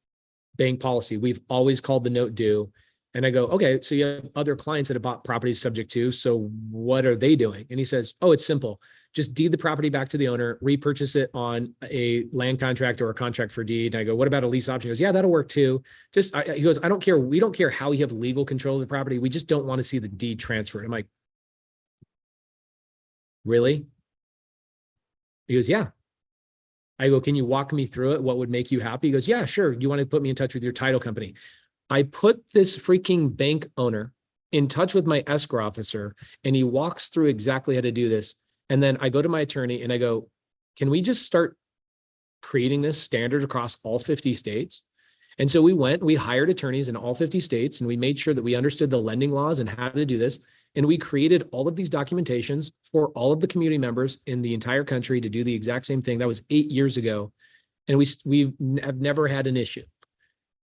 bank policy. We've always called the note due. And I go, okay, so you have other clients that have bought properties subject to. So what are they doing? And he says, oh, it's simple. Just deed the property back to the owner, repurchase it on a land contract or a contract for deed. And I go, what about a lease option? He goes, yeah, that'll work too. He goes, I don't care. We don't care how you have legal control of the property. We just don't want to see the deed transferred. I'm like, really? He goes, yeah. I go, can you walk me through it? What would make you happy? He goes, yeah, sure. You want to put me in touch with your title company? I put this freaking bank owner in touch with my escrow officer, and he walks through exactly how to do this. And then I go to my attorney and I go, can we just start creating this standard across all 50 states? And so we hired attorneys in all 50 states, and we made sure that we understood the lending laws and how to do this. And we created all of these documentations for all of the community members in the entire country to do the exact same thing. That was 8 years ago. And we have never had an issue.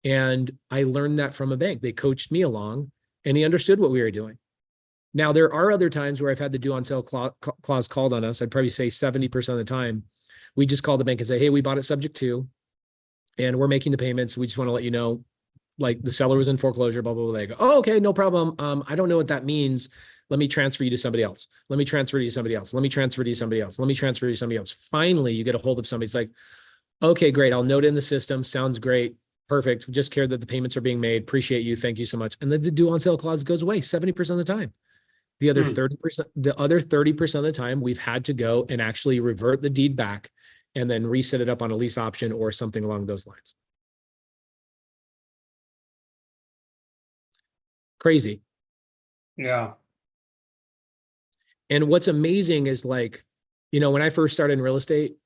And I learned that from a bank. They coached me along, and he understood what we were doing. Now, there are other times where I've had the due on sale clause called on us. I'd probably say 70% of the time, we just call the bank and say, hey, we bought it subject to, and we're making the payments. We just want to let you know, like, the seller was in foreclosure, blah, blah, blah. They go, oh, okay, no problem. I don't know what that means. Let me transfer you to somebody else. Let me transfer you to somebody else. Let me transfer you to somebody else. Let me transfer you to somebody else. Finally, you get a hold of somebody. It's like, okay, great. I'll note it in the system. Sounds great. Perfect. Just care that the payments are being made. Appreciate you. Thank you so much. And then the due on sale clause goes away 70% of the time. The other 30% of the time, we've had to go and actually revert the deed back and then reset it up on a lease option or something along those lines. Crazy. Yeah. And what's amazing is, like, when I first started in real estate,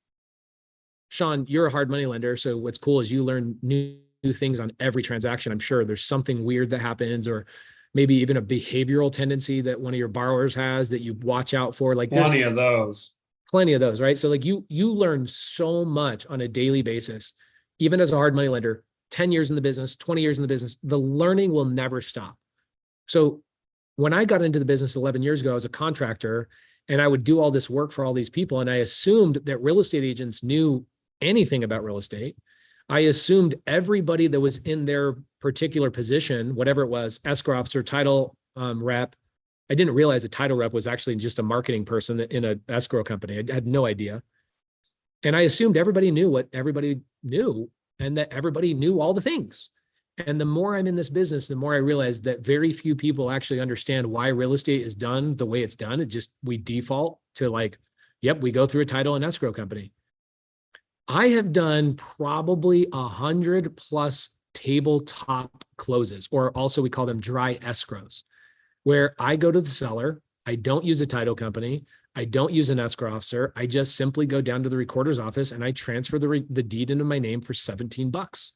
Sean, you're a hard money lender. So what's cool is you learn new things on every transaction. I'm sure there's something weird that happens, or maybe even a behavioral tendency that one of your borrowers has that you watch out for. Like, there's Plenty of those. Plenty of those, right? So like you learn so much on a daily basis, even as a hard money lender, 10 years in the business, 20 years in the business, the learning will never stop. So when I got into the business 11 years ago, I was a contractor, and I would do all this work for all these people. And I assumed that real estate agents knew anything about real estate. I assumed everybody that was in their particular position, whatever it was, escrow officer, title rep. I didn't realize a title rep was actually just a marketing person in an escrow company. I had no idea. And I assumed everybody knew what everybody knew, and that everybody knew all the things. And the more I'm in this business, the more I realize that very few people actually understand why real estate is done the way it's done. We default to, like, yep, we go through a title and escrow company. I have done probably 100 plus tabletop closes, or also we call them dry escrows, where I go to the seller. I don't use a title company. I don't use an escrow officer. I just simply go down to the recorder's office and I transfer the deed into my name for $17.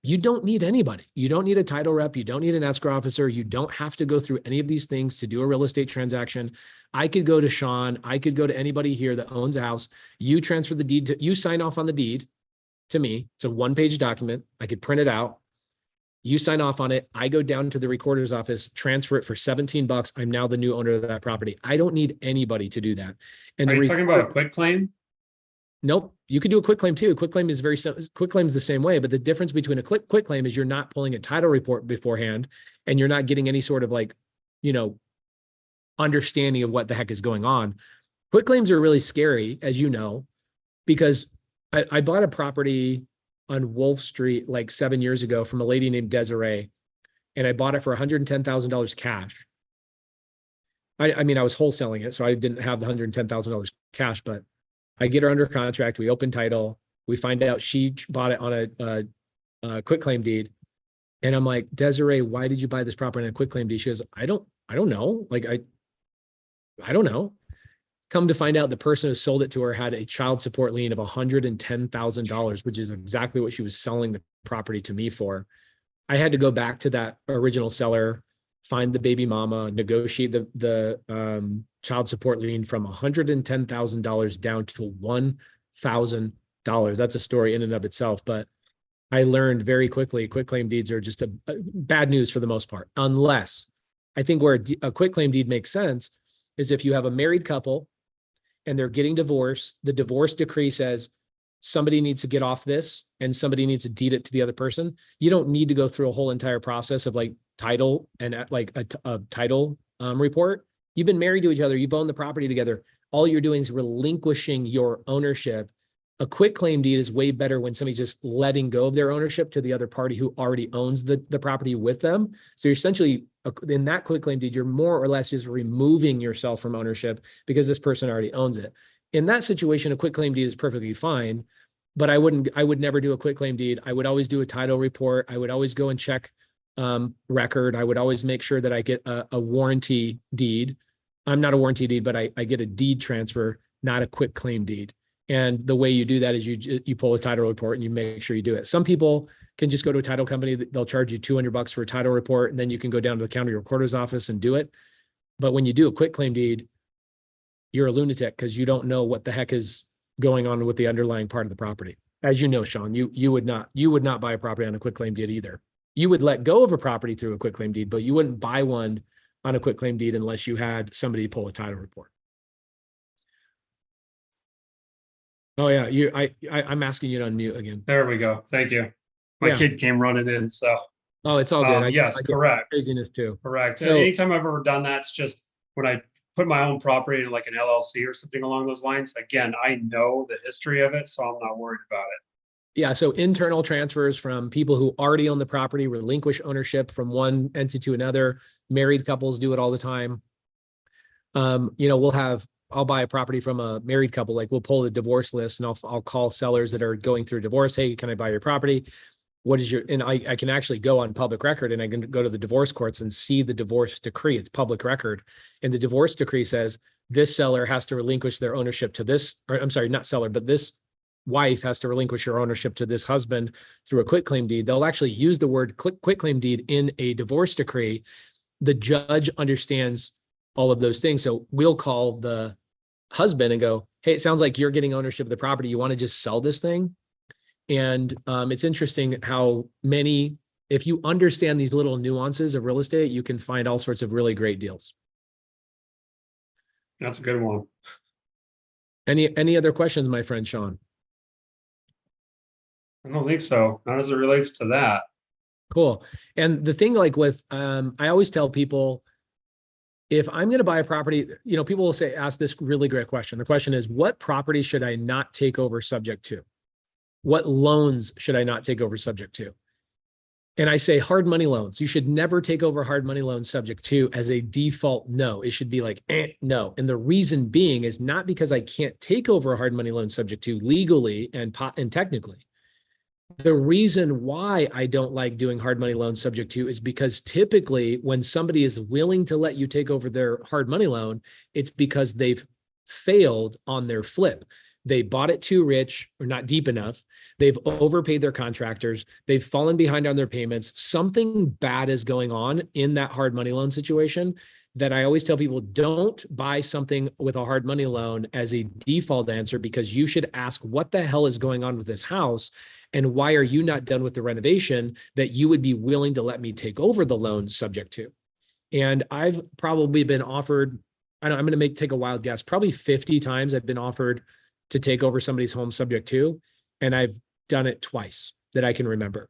You don't need anybody. You don't need a title rep. You don't need an escrow officer. You don't have to go through any of these things to do a real estate transaction. I could go to Sean. I could go to anybody here that owns a house. You transfer the deed you sign off on the deed to me. It's a 1-page document. I could print it out. You sign off on it. I go down to the recorder's office, transfer it for $17. I'm now the new owner of that property. I don't need anybody to do that. And Are you talking about a quick claim? Nope. You could do a quick claim too. Quick claim is quick claim is the same way, but the difference between a quick claim is you're not pulling a title report beforehand, and you're not getting any sort of, like, understanding of what the heck is going on. Quit claims are really scary, as you know, because I bought a property on Wolf Street like 7 years ago from a lady named Desiree, and I bought it for $110,000 cash. I mean, I was wholesaling it, so I didn't have the $110,000 cash, but I get her under contract. We open title. We find out she bought it on a quitclaim deed. And I'm like, Desiree, why did you buy this property on a quitclaim deed? She goes, I don't know. Like, I don't know. Come to find out, the person who sold it to her had a child support lien of $110,000, which is exactly what she was selling the property to me for. I had to go back to that original seller, find the baby mama, negotiate the child support lien from $110,000 down to $1,000. That's a story in and of itself. But I learned very quickly, quitclaim deeds are just a bad news for the most part, unless I think where a quitclaim deed makes sense is if you have a married couple and they're getting divorced, the divorce decree says somebody needs to get off this and somebody needs to deed it to the other person. You don't need to go through a whole entire process of like title and like a title report. You've been married to each other. You've owned the property together. All you're doing is relinquishing your ownership. A quitclaim deed is way better when somebody's just letting go of their ownership to the other party who already owns the property with them. So you're essentially, in that quitclaim deed, you're more or less just removing yourself from ownership because this person already owns it. In that situation, a quitclaim deed is perfectly fine, but I would never do a quitclaim deed. I would always do a title report. I would always go and check record. I would always make sure that I get a warranty deed. I'm not a warranty deed, but I get a deed transfer, not a quitclaim deed. And the way you do that is you pull a title report and you make sure you do it. Some people can just go to a title company. They'll charge you $200 for a title report, and then you can go down to the county recorder's office and do it. But when you do a quitclaim deed, you're a lunatic because you don't know what the heck is going on with the underlying part of the property. As you know, Sean, you would not buy a property on a quitclaim deed either. You would let go of a property through a quitclaim deed, but you wouldn't buy one on a quitclaim deed unless you had somebody pull a title report. Oh yeah, I'm asking you to unmute again. There we go. Thank you. My Yeah. kid came running in, so Oh, it's all good. yes, I get correct. craziness too. Correct. So- Anytime I've ever done that, it's just when I put my own property in like an LLC or something along those lines. Again, I know the history of it, so I'm not worried about it. Yeah, so internal transfers from people who already own the property, relinquish ownership from one entity to another. Married couples do it all the time. I'll buy a property from a married couple, like we'll pull the divorce list and I'll call sellers that are going through divorce. Hey, can I buy your property? What is your, and I can actually go on public record and I can go to the divorce courts and see the divorce decree. It's public record. And the divorce decree says this seller has to relinquish their ownership to this, or I'm sorry, not seller, but this wife has to relinquish her ownership to this husband through a quitclaim deed. They'll actually use the word quitclaim deed in a divorce decree. The judge understands all of those things. So we'll call the husband and go, hey, it sounds like you're getting ownership of the property. You want to just sell this thing? And it's interesting how many, if you understand these little nuances of real estate, you can find all sorts of really great deals. That's a good one. Any other questions, my friend Sean? I don't think so. Not as it relates to that. Cool. And the thing like with, I always tell people, if I'm going to buy a property, people will ask this really great question. The question is, what property should I not take over subject to? What loans should I not take over subject to? And I say hard money loans. You should never take over hard money loans subject to as a default no. It should be like, no. And the reason being is not because I can't take over a hard money loan subject to legally and technically. The reason why I don't like doing hard money loans subject to is because typically when somebody is willing to let you take over their hard money loan, it's because they've failed on their flip. They bought it too rich or not deep enough. They've overpaid their contractors. They've fallen behind on their payments. Something bad is going on in that hard money loan situation that I always tell people, don't buy something with a hard money loan as a default answer, because you should ask what the hell is going on with this house. And why are you not done with the renovation that you would be willing to let me take over the loan subject to? And I've probably been offered, I'm going to take a wild guess, probably 50 times I've been offered to take over somebody's home subject to, and I've done it twice that I can remember.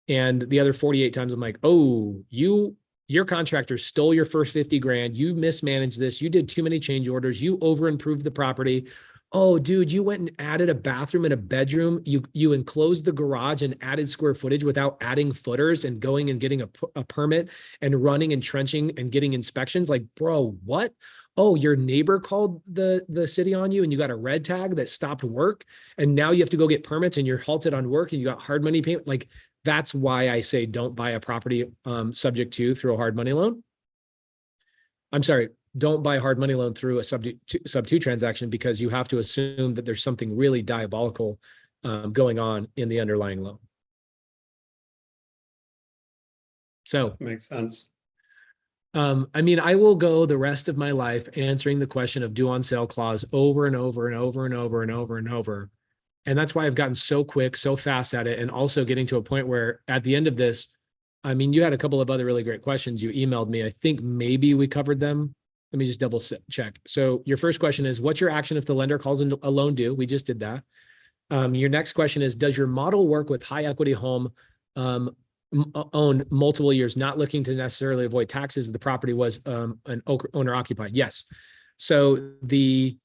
And the other 48 times I'm like, oh, you your contractor stole your first 50 grand. You mismanaged this. You did too many change orders. You over improved the property. Oh, dude, you went and added a bathroom and a bedroom. You enclosed the garage and added square footage without adding footers and going and getting a permit and running and trenching and getting inspections. Like, bro, what? Oh, your neighbor called the city on you and you got a red tag that stopped work. And now you have to go get permits and you're halted on work and you got hard money payment. Like, that's why I say don't buy a property subject to through a hard money loan. I'm sorry, don't buy a hard money loan through a sub two transaction, because you have to assume that there's something really diabolical going on in the underlying loan. So Makes sense. I mean, I will go the rest of my life answering the question of due on sale clause over and over and over and over and over and over. And that's why I've gotten so quick, so fast at it. And also getting to a point where at the end of this, I mean, you had a couple of other really great questions. You emailed me. I think maybe we covered them. Let me just double check. So your first question is, what's your action if the lender calls in a loan due? We just did that. Your next question is, does your model work with high equity home owned multiple years, not looking to necessarily avoid taxes? The property was an owner occupied. Yes. So the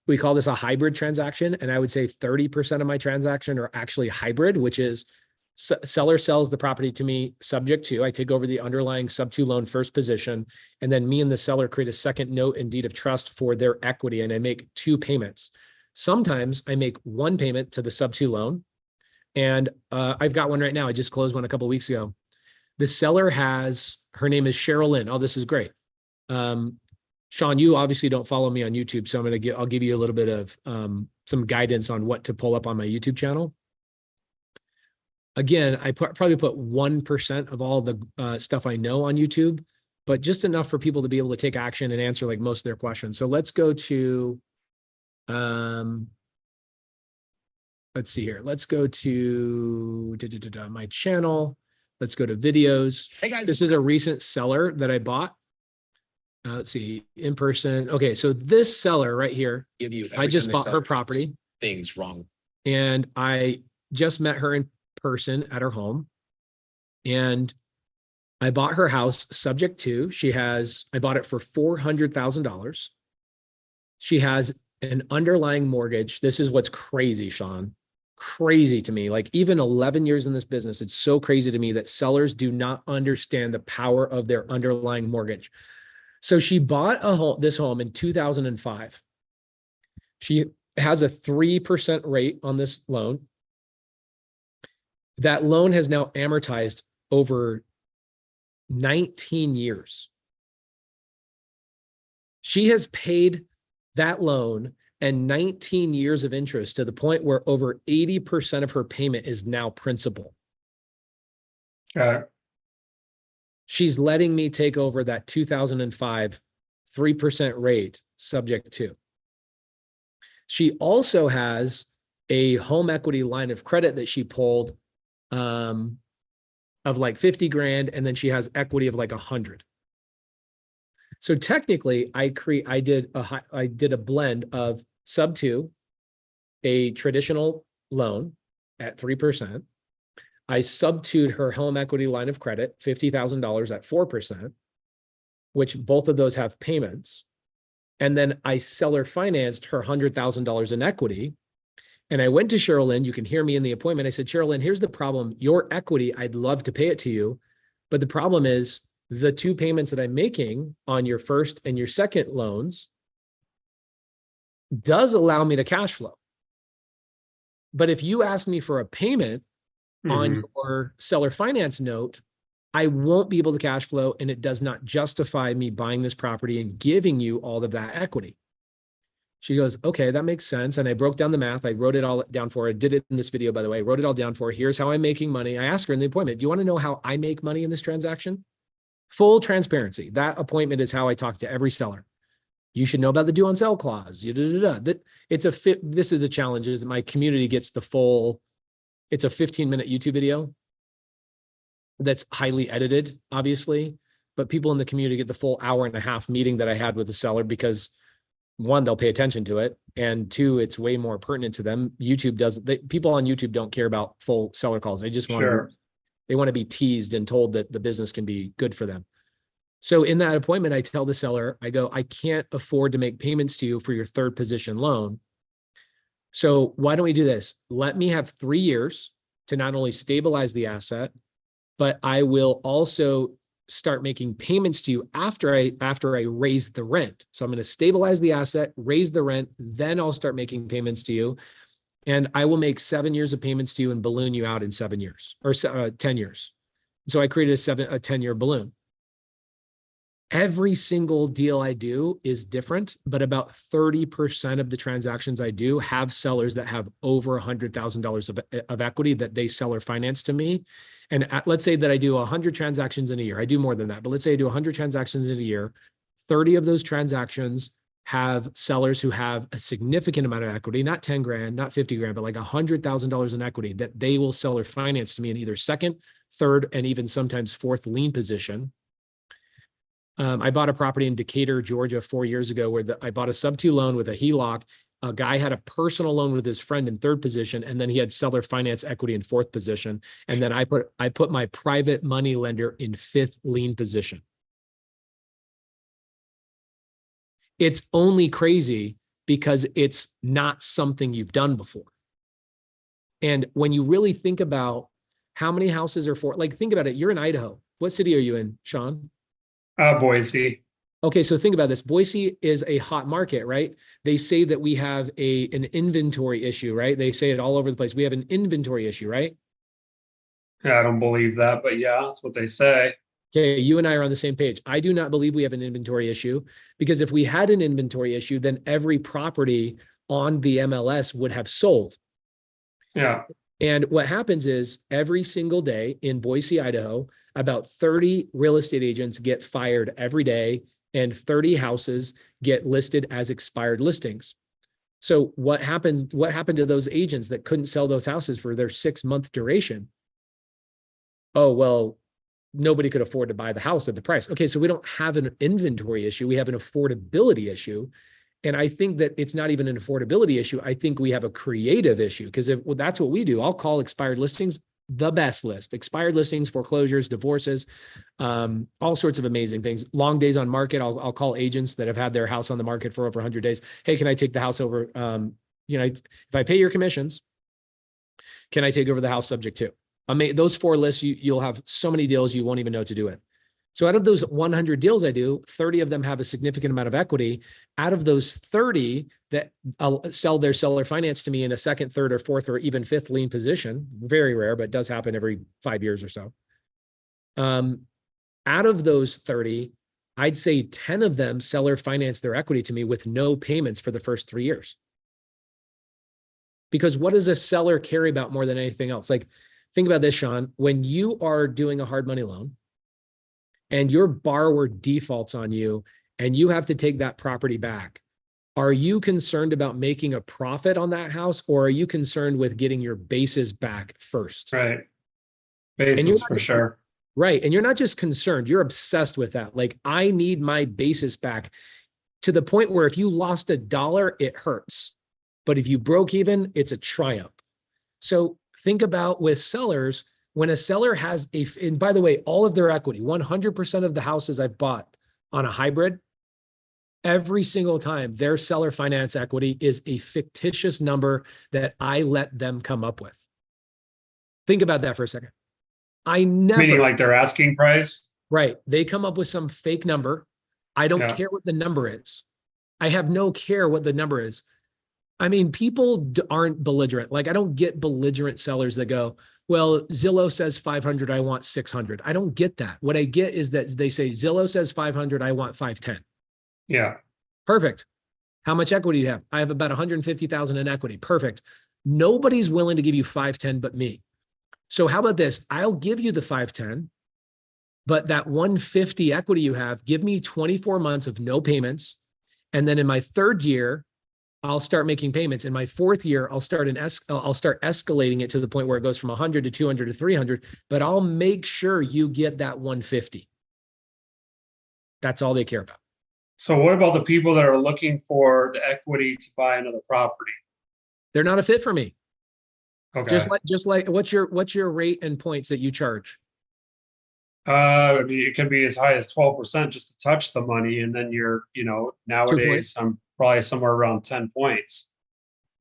we call this a hybrid transaction. And I would say 30% of my transaction are actually hybrid, which is seller sells the property to me subject to, I take over the underlying sub two loan first position. And then me and the seller create a second note and deed of trust for their equity. And I make 2 payments. Sometimes I make 1 payment to the sub two loan. And I've got one right now. I just closed one a couple of weeks ago. The seller has, her name is Cheryl Lynn. Oh, this is great. Sean, you obviously don't follow me on YouTube, so I'll give you a little bit of some guidance on what to pull up on my YouTube channel. Again, I probably put 1% of all the stuff I know on YouTube, but just enough for people to be able to take action and answer like most of their questions. So let's go to, let's see here. Let's go to my channel. Let's go to videos. Hey guys, this is a recent seller that I bought. Let's see, in person. Okay, so this seller right here, I just bought her property. Things wrong. And I just met her in person at her home. And I bought her house subject to, I bought it for $400,000. She has an underlying mortgage. This is what's crazy, Sean. Crazy to me. Like, even 11 years in this business, it's so crazy to me that sellers do not understand the power of their underlying mortgage. So she bought this home in 2005. She has a 3% rate on this loan. That loan has now amortized over 19 years. She has paid that loan and 19 years of interest to the point where over 80% of her payment is now principal. Okay. She's letting me take over that 2005 3% rate subject to. She also has a home equity line of credit that she pulled of like 50 grand, and then she has equity of like 100. So technically, I did a blend of sub two, a traditional loan at 3%. I sub-two'd her home equity line of credit, $50,000 at 4%, which both of those have payments. And then I seller financed her $100,000 in equity. And I went to Cheryl Lynn, you can hear me in the appointment. I said, Cheryl Lynn, here's the problem. Your equity, I'd love to pay it to you. But the problem is the 2 payments that I'm making on your first and your second loans does allow me to cash flow. But if you ask me for a payment on your seller finance note, I won't be able to cash flow, and it does not justify me buying this property and giving you all of that equity. She goes, okay, that makes sense. And I broke down the math. I wrote it all down for her. I did it in this video, by the way, wrote it all down for her. Here's how I'm making money. I asked her in the appointment, do you want to know how I make money in this transaction? Full transparency. That appointment is how I talk to every seller. You should know about the due on sale clause. It's a fit. This is the challenge, is that my community gets the full. It's a 15-minute YouTube video that's highly edited, obviously, but people in the community get the full hour-and-a-half meeting that I had with the seller, because 1, they'll pay attention to it, and 2, it's way more pertinent to them. YouTube doesn't. People on YouTube don't care about full seller calls. They just want to They want to be teased and told that the business can be good for them. So in that appointment, I tell the seller, I go, I can't afford to make payments to you for your third position loan. So why don't we do this? Let me have 3 years to not only stabilize the asset, but I will also start making payments to you after I raise the rent. So I'm going to stabilize the asset, raise the rent, then I'll start making payments to you. And I will make 7 years of payments to you and balloon you out in 7 years or 10 years. So I created a 10-year balloon. Every single deal I do is different, but about 30% of the transactions I do have sellers that have over $100,000 of equity that they seller finance to me. And let's say that I do 100 transactions in a year. I do more than that, but let's say I do 100 transactions in a year. 30 of those transactions have sellers who have a significant amount of equity, not 10 grand, not 50 grand, but like $100,000 in equity that they will seller finance to me in either second, third, and even sometimes fourth lien position. I bought a property in Decatur, Georgia 4 years ago where I bought a sub-2 loan with a HELOC. A guy had a personal loan with his friend in third position, and then he had seller finance equity in fourth position. And then I put my private money lender in fifth lien position. It's only crazy because it's not something you've done before. And when you really think about how many houses are for, like, think about it. You're in Idaho. What city are you in, Sean? Boise. Okay, so think about this. Boise is a hot market, right? They say that we have an inventory issue, right? They say it all over the place. We have an inventory issue, right? Yeah, I don't believe that, but yeah, that's what they say. Okay, you and I are on the same page. I do not believe we have an inventory issue, because if we had an inventory issue, then every property on the MLS would have sold. Yeah. And what happens is every single day in Boise, Idaho, about 30 real estate agents get fired every day, and 30 houses get listed as expired listings. So what happened to those agents that couldn't sell those houses for their 6-month duration? Oh, well, nobody could afford to buy the house at the price. Okay, so we don't have an inventory issue. We have an affordability issue. And I think that it's not even an affordability issue. I think we have a creative issue, because that's what we do. I'll call expired listings the best list. Expired listings, foreclosures, divorces, all sorts of amazing things. Long days on market. I'll call agents that have had their house on the market for over 100 days. Hey, can I take the house over? If I pay your commissions, can I take over the house subject to? Those 4 lists, you'll have so many deals you won't even know what to do with. So out of those 100 deals I do, 30 of them have a significant amount of equity. Out of those 30 that I'll sell their seller finance to me in a second, third, or fourth, or even fifth lien position, very rare, but it does happen every 5 years or so. Out of those 30, I'd say 10 of them seller finance their equity to me with no payments for the first 3 years. Because what does a seller care about more than anything else? Like, think about this, Sean. When you are doing a hard money loan and your borrower defaults on you and you have to take that property back, are you concerned about making a profit on that house, or are you concerned with getting your basis back first? Right. Basis for sure. Right. And you're not just concerned, you're obsessed with that. Like, I need my basis back, to the point where if you lost $1, it hurts. But if you broke even, it's a triumph. So think about with sellers, when a seller has and by the way, all of their equity, 100% of the houses I've bought on a hybrid, every single time their seller finance equity is a fictitious number that I let them come up with. Think about that for a second. Meaning like their asking price? Right. They come up with some fake number. I don't care what the number is. I have no care what the number is. I mean, people aren't belligerent. Like, I don't get belligerent sellers that go, well, Zillow says 500, I want 600. I don't get that. What I get is that they say Zillow says 500, I want 510. Yeah. Perfect. How much equity do you have? I have about 150,000 in equity. Perfect. Nobody's willing to give you 510 but me. So how about this? I'll give you the 510, but that 150 equity you have, give me 24 months of no payments. And then in my 3rd year, I'll start making payments. In my 4th year, I'll start escalating it to the point where it goes from 100 to 200 to 300, but I'll make sure you get that 150. That's all they care about. So what about the people that are looking for the equity to buy another property? They're not a fit for me. Okay. Just like, what's your rate and points that you charge? I mean, it can be as high as 12% just to touch the money, and then you're, nowadays I'm probably somewhere around 10 points.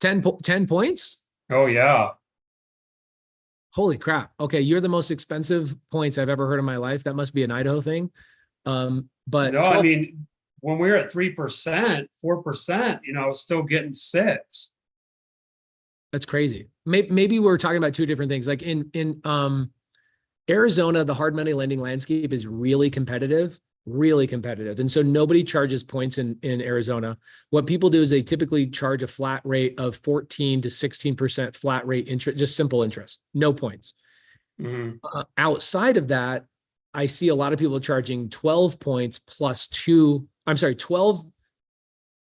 10 points? Oh yeah. Holy crap. Okay, you're the most expensive points I've ever heard in my life. That must be an Idaho thing. But No, I 12 mean, when we were at 3%, 4%, I was still getting 6. that's crazy. Maybe we're talking about two different things. Like in Arizona, the hard money lending landscape is really competitive. And so nobody charges points in Arizona. What people do is they typically charge a flat rate of 14 to 16% flat rate interest, just simple interest, no points. Mhm. Outside of that, I see a lot of people charging 12 points plus 12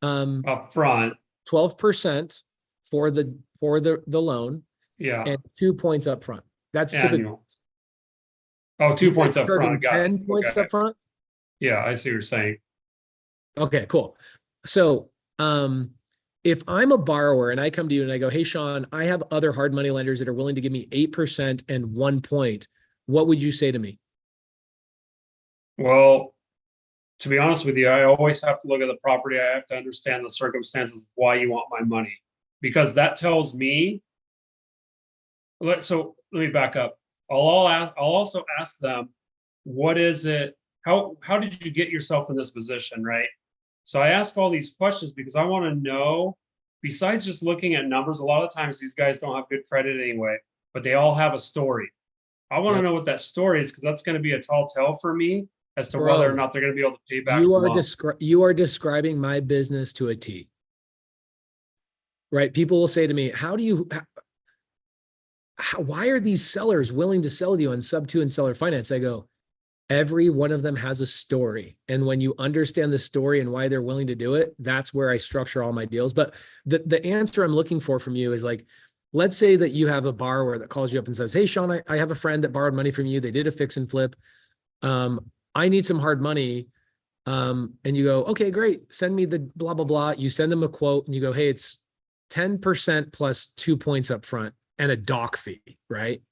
Up front. 12% for the loan Yeah. and 2 points up front. That's typically Annual. Oh, 2 points up charging front. Got 10 it. points Okay. up front. Yeah, I see what you're saying. Okay, cool. So, if I'm a borrower and I come to you and I go, "Hey, Sean, I have other hard money lenders that are willing to give me 8% and 1 point," what would you say to me? Well, to be honest with you, I always have to look at the property. I have to understand the circumstances of why you want my money, because that tells me. So let me back up. I'll also ask them, what is it? How did you get yourself in this position, right? So I ask all these questions because I want to know, besides just looking at numbers, a lot of times these guys don't have good credit anyway, but they all have a story. I want to Yep. know what that story is, because that's going to be a tall tale for me as to whether or Bro, not they're going to be able to pay back You the are loan. you are describing my business to a T. Right? People will say to me, why are these sellers willing to sell to you on sub 2 and seller finance? I go, every one of them has a story. And when you understand the story and why they're willing to do it, that's where I structure all my deals. But the answer I'm looking for from you is like, let's say that you have a borrower that calls you up and says, "Hey, Sean, I have a friend that borrowed money from you. They did a fix and flip. I need some hard money." And you go, "Okay, great. Send me the blah, blah, blah." You send them a quote and you go, "Hey, it's 10% plus 2 points up front and a doc fee," right?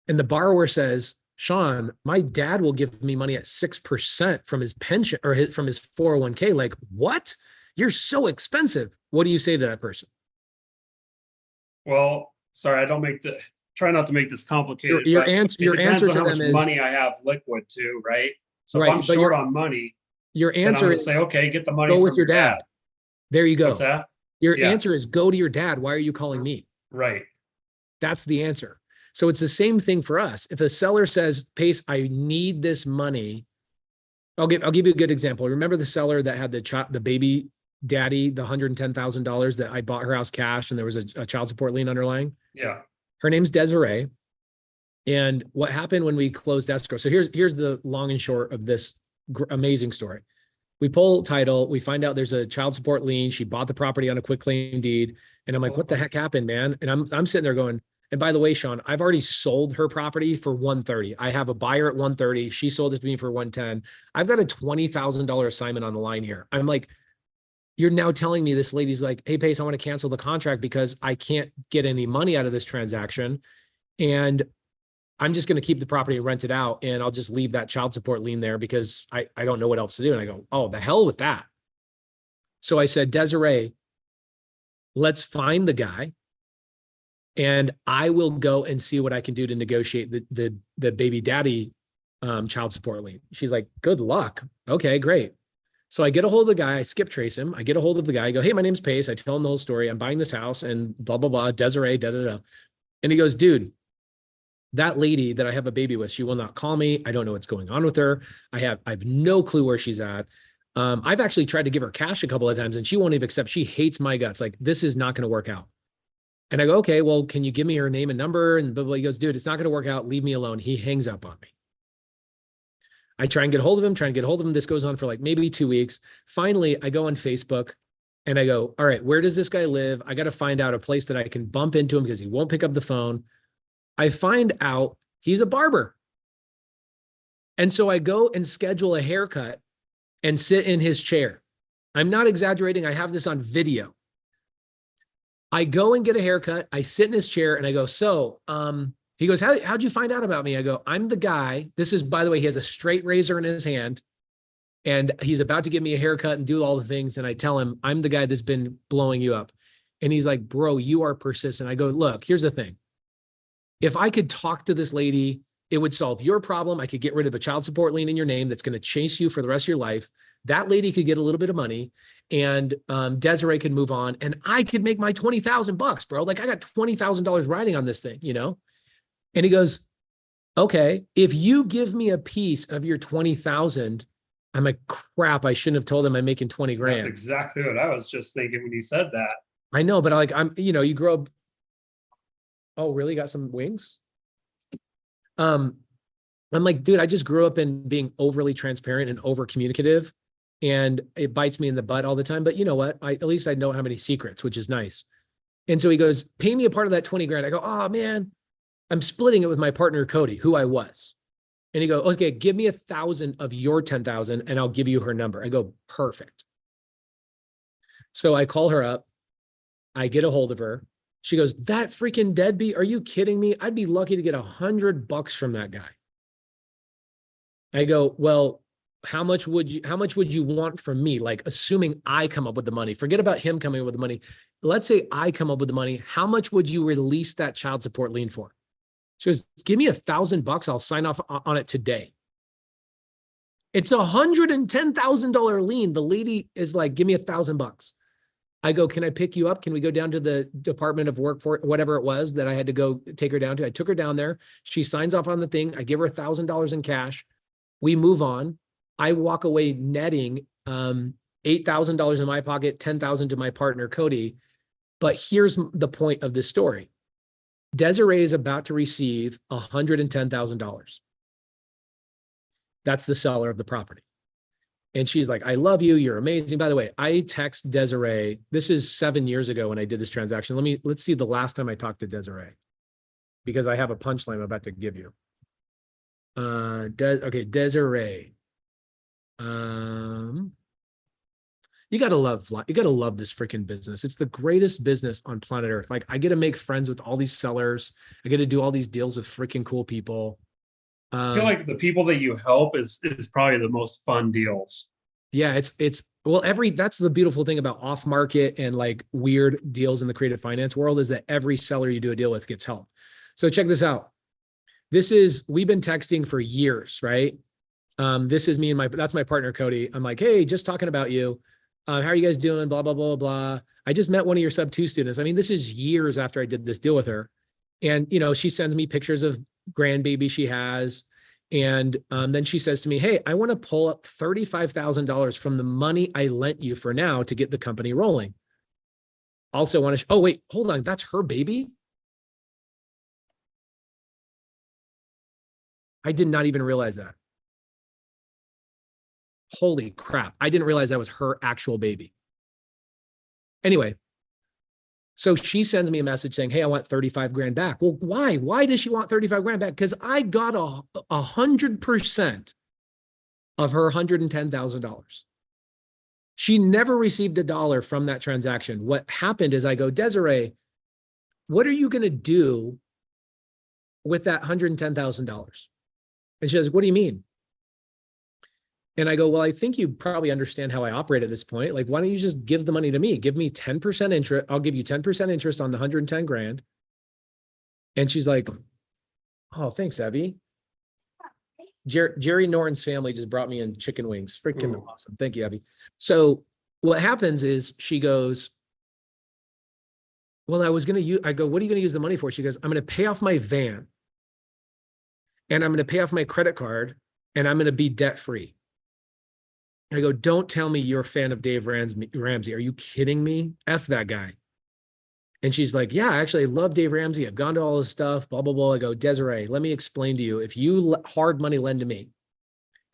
And the borrower says, "Sean, my dad will give me money at 6% from his pension or from his 401k. Like, what? You're so expensive." What do you say to that person? Well, sorry, try not to make this complicated, Your but answer, it your depends answer on to how much them is money I have liquid too, right? So if right. I'm But short on money, your then I'm answer gonna is say, okay, get the money go from with your dad. There you What's go. that? Your Yeah, answer is go to your dad. Why are you calling me? right. That's the answer. So it's the same thing for us. If a seller says, "Pace, I need this money," I'll give you a good example. Remember the seller that had the baby daddy, the $110,000 that I bought her house cash and there was a child support lien underlying? Yeah. Her name's Desiree. And what happened when we closed escrow? So here's the long and short of this amazing story. We pull title, we find out there's a child support lien. She bought the property on a quick claim deed. And I'm like, "What the heck happened, man?" And I'm sitting there going, and by the way, Sean, I've already sold her property for 130. I have a buyer at 130. She sold it to me for 110. I've got a $20,000 assignment on the line here. I'm like, "You're now telling me this lady's like, 'Hey, Pace, I want to cancel the contract because I can't get any money out of this transaction. And I'm just going to keep the property and rent it out. And I'll just leave that child support lien there because I don't know what else to do." And I go, "Oh, the hell with that." So I said, "Desiree, let's find the guy and I will go and see what I can do to negotiate the baby daddy child support lien." She's like, "Good luck." Okay, great. So I get a hold of the guy, I skip trace him. I get a hold of the guy, I go, "Hey, my name's Pace." I tell him the whole story. "I'm buying this house and blah, blah, blah, Desiree, da, da, da." And he goes, "Dude, that lady that I have a baby with, she will not call me. I don't know what's going on with her. I have no clue where she's at. I've actually tried to give her cash a couple of times and she won't even accept. She hates my guts. Like, this is not going to work out." And I go, "Okay, well, can you give me her name and number?" And blah, blah. He goes, "Dude, it's not going to work out. Leave me alone." He hangs up on me. I try and get a hold of him, This goes on for like maybe 2 weeks. Finally, I go on Facebook and I go, "All right, where does this guy live? I got to find out a place that I can bump into him because he won't pick up the phone." I find out he's a barber. And so I go and schedule a haircut and sit in his chair. I'm not exaggerating. I have this on video. I go and get a haircut. I sit in his chair and I go, so, he goes, how'd you find out about me? I go, I'm the guy. This is, by the way, he has a straight razor in his hand and he's about to give me a haircut and do all the things. And I tell him, I'm the guy that's been blowing you up. And he's like, bro, you are persistent. I go, look, here's the thing. If I could talk to this lady, it would solve your problem. I could get rid of a child support lien in your name that's going to chase you for the rest of your life. That lady could get a little bit of money and Desiree could move on and I could make my $20,000, bro. Like I got $20,000 riding on this thing, you know? And he goes, okay, if you give me a piece of your 20,000, I'm like, crap, I shouldn't have told him I'm making 20 grand. That's exactly what I was just thinking when you said that. I know, but you grow up. Oh, really? Got some wings? I'm like, dude, I just grew up in being overly transparent and over communicative and it bites me in the butt all the time. But you know what? At least I know how many secrets, which is nice. And so he goes, pay me a part of that 20 grand. I go, oh man, I'm splitting it with my partner, Cody, who I was. And he goes, okay, give me 1,000 of your 10,000 and I'll give you her number. I go, perfect. So I call her up. I get a hold of her. She goes, that freaking deadbeat. Are you kidding me? I'd be lucky to get $100 from that guy. I go, well, how much would you want from me? Like assuming I come up with the money, forget about him coming up with the money. Let's say I come up with the money. How much would you release that child support lien for? She goes, give me $1,000. I'll sign off on it today. It's $110,000 lien. The lady is like, give me $1,000. I go, can I pick you up? Can we go down to the Department of Work for whatever it was that I had to go take her down to? I took her down there. She signs off on the thing. I give her $1,000 in cash. We move on. I walk away netting $8,000 in my pocket, $10,000 to my partner, Cody. But here's the point of this story. Desiree is about to receive $110,000. That's the seller of the property. And she's like, I love you. You're amazing. By the way, I text Desiree. This is 7 years ago when I did this transaction. Let's see the last time I talked to Desiree, because I have a punchline I'm about to give you. Okay, Desiree. You gotta love this freaking business. It's the greatest business on planet Earth. Like I get to make friends with all these sellers. I get to do all these deals with freaking cool people. I feel like the people that you help is probably the most fun deals. Yeah, that's the beautiful thing about off market and like weird deals in the creative finance world is that every seller you do a deal with gets help. So check this out. We've been texting for years, right? This is me and that's my partner, Cody. I'm like, hey, just talking about you. How are you guys doing? Blah, blah, blah, blah. I just met one of your sub 2 students. I mean, this is years after I did this deal with her. And, she sends me pictures of grandbaby she has. And then she says to me, hey, I want to pull up $35,000 from the money I lent you for now to get the company rolling. Also want to, oh, wait, hold on. That's her baby? I did not even realize that. Holy crap. I didn't realize that was her actual baby. Anyway, so she sends me a message saying, hey, I want 35 grand back. Well, why? Why does she want 35 grand back? Because I got 100% of her $110,000. She never received $1 from that transaction. What happened is I go, Desiree, what are you going to do with that $110,000? And she says, what do you mean? And I go, well, I think you probably understand how I operate at this point. Like, why don't you just give the money to me? Give me 10% interest. I'll give you 10% interest on the 110 grand. And she's like, oh, thanks, Abby. Jerry Norton's family just brought me in chicken wings. Freaking awesome. Thank you, Abby. So what happens is she goes, well, I go, what are you going to use the money for? She goes, I'm going to pay off my van and I'm going to pay off my credit card and I'm going to be debt free. I go, don't tell me you're a fan of Dave Ramsey. Are you kidding me? F that guy. And she's like, yeah, actually, I love Dave Ramsey. I've gone to all his stuff, blah, blah, blah. I go, Desiree, let me explain to you. If you hard money lend to me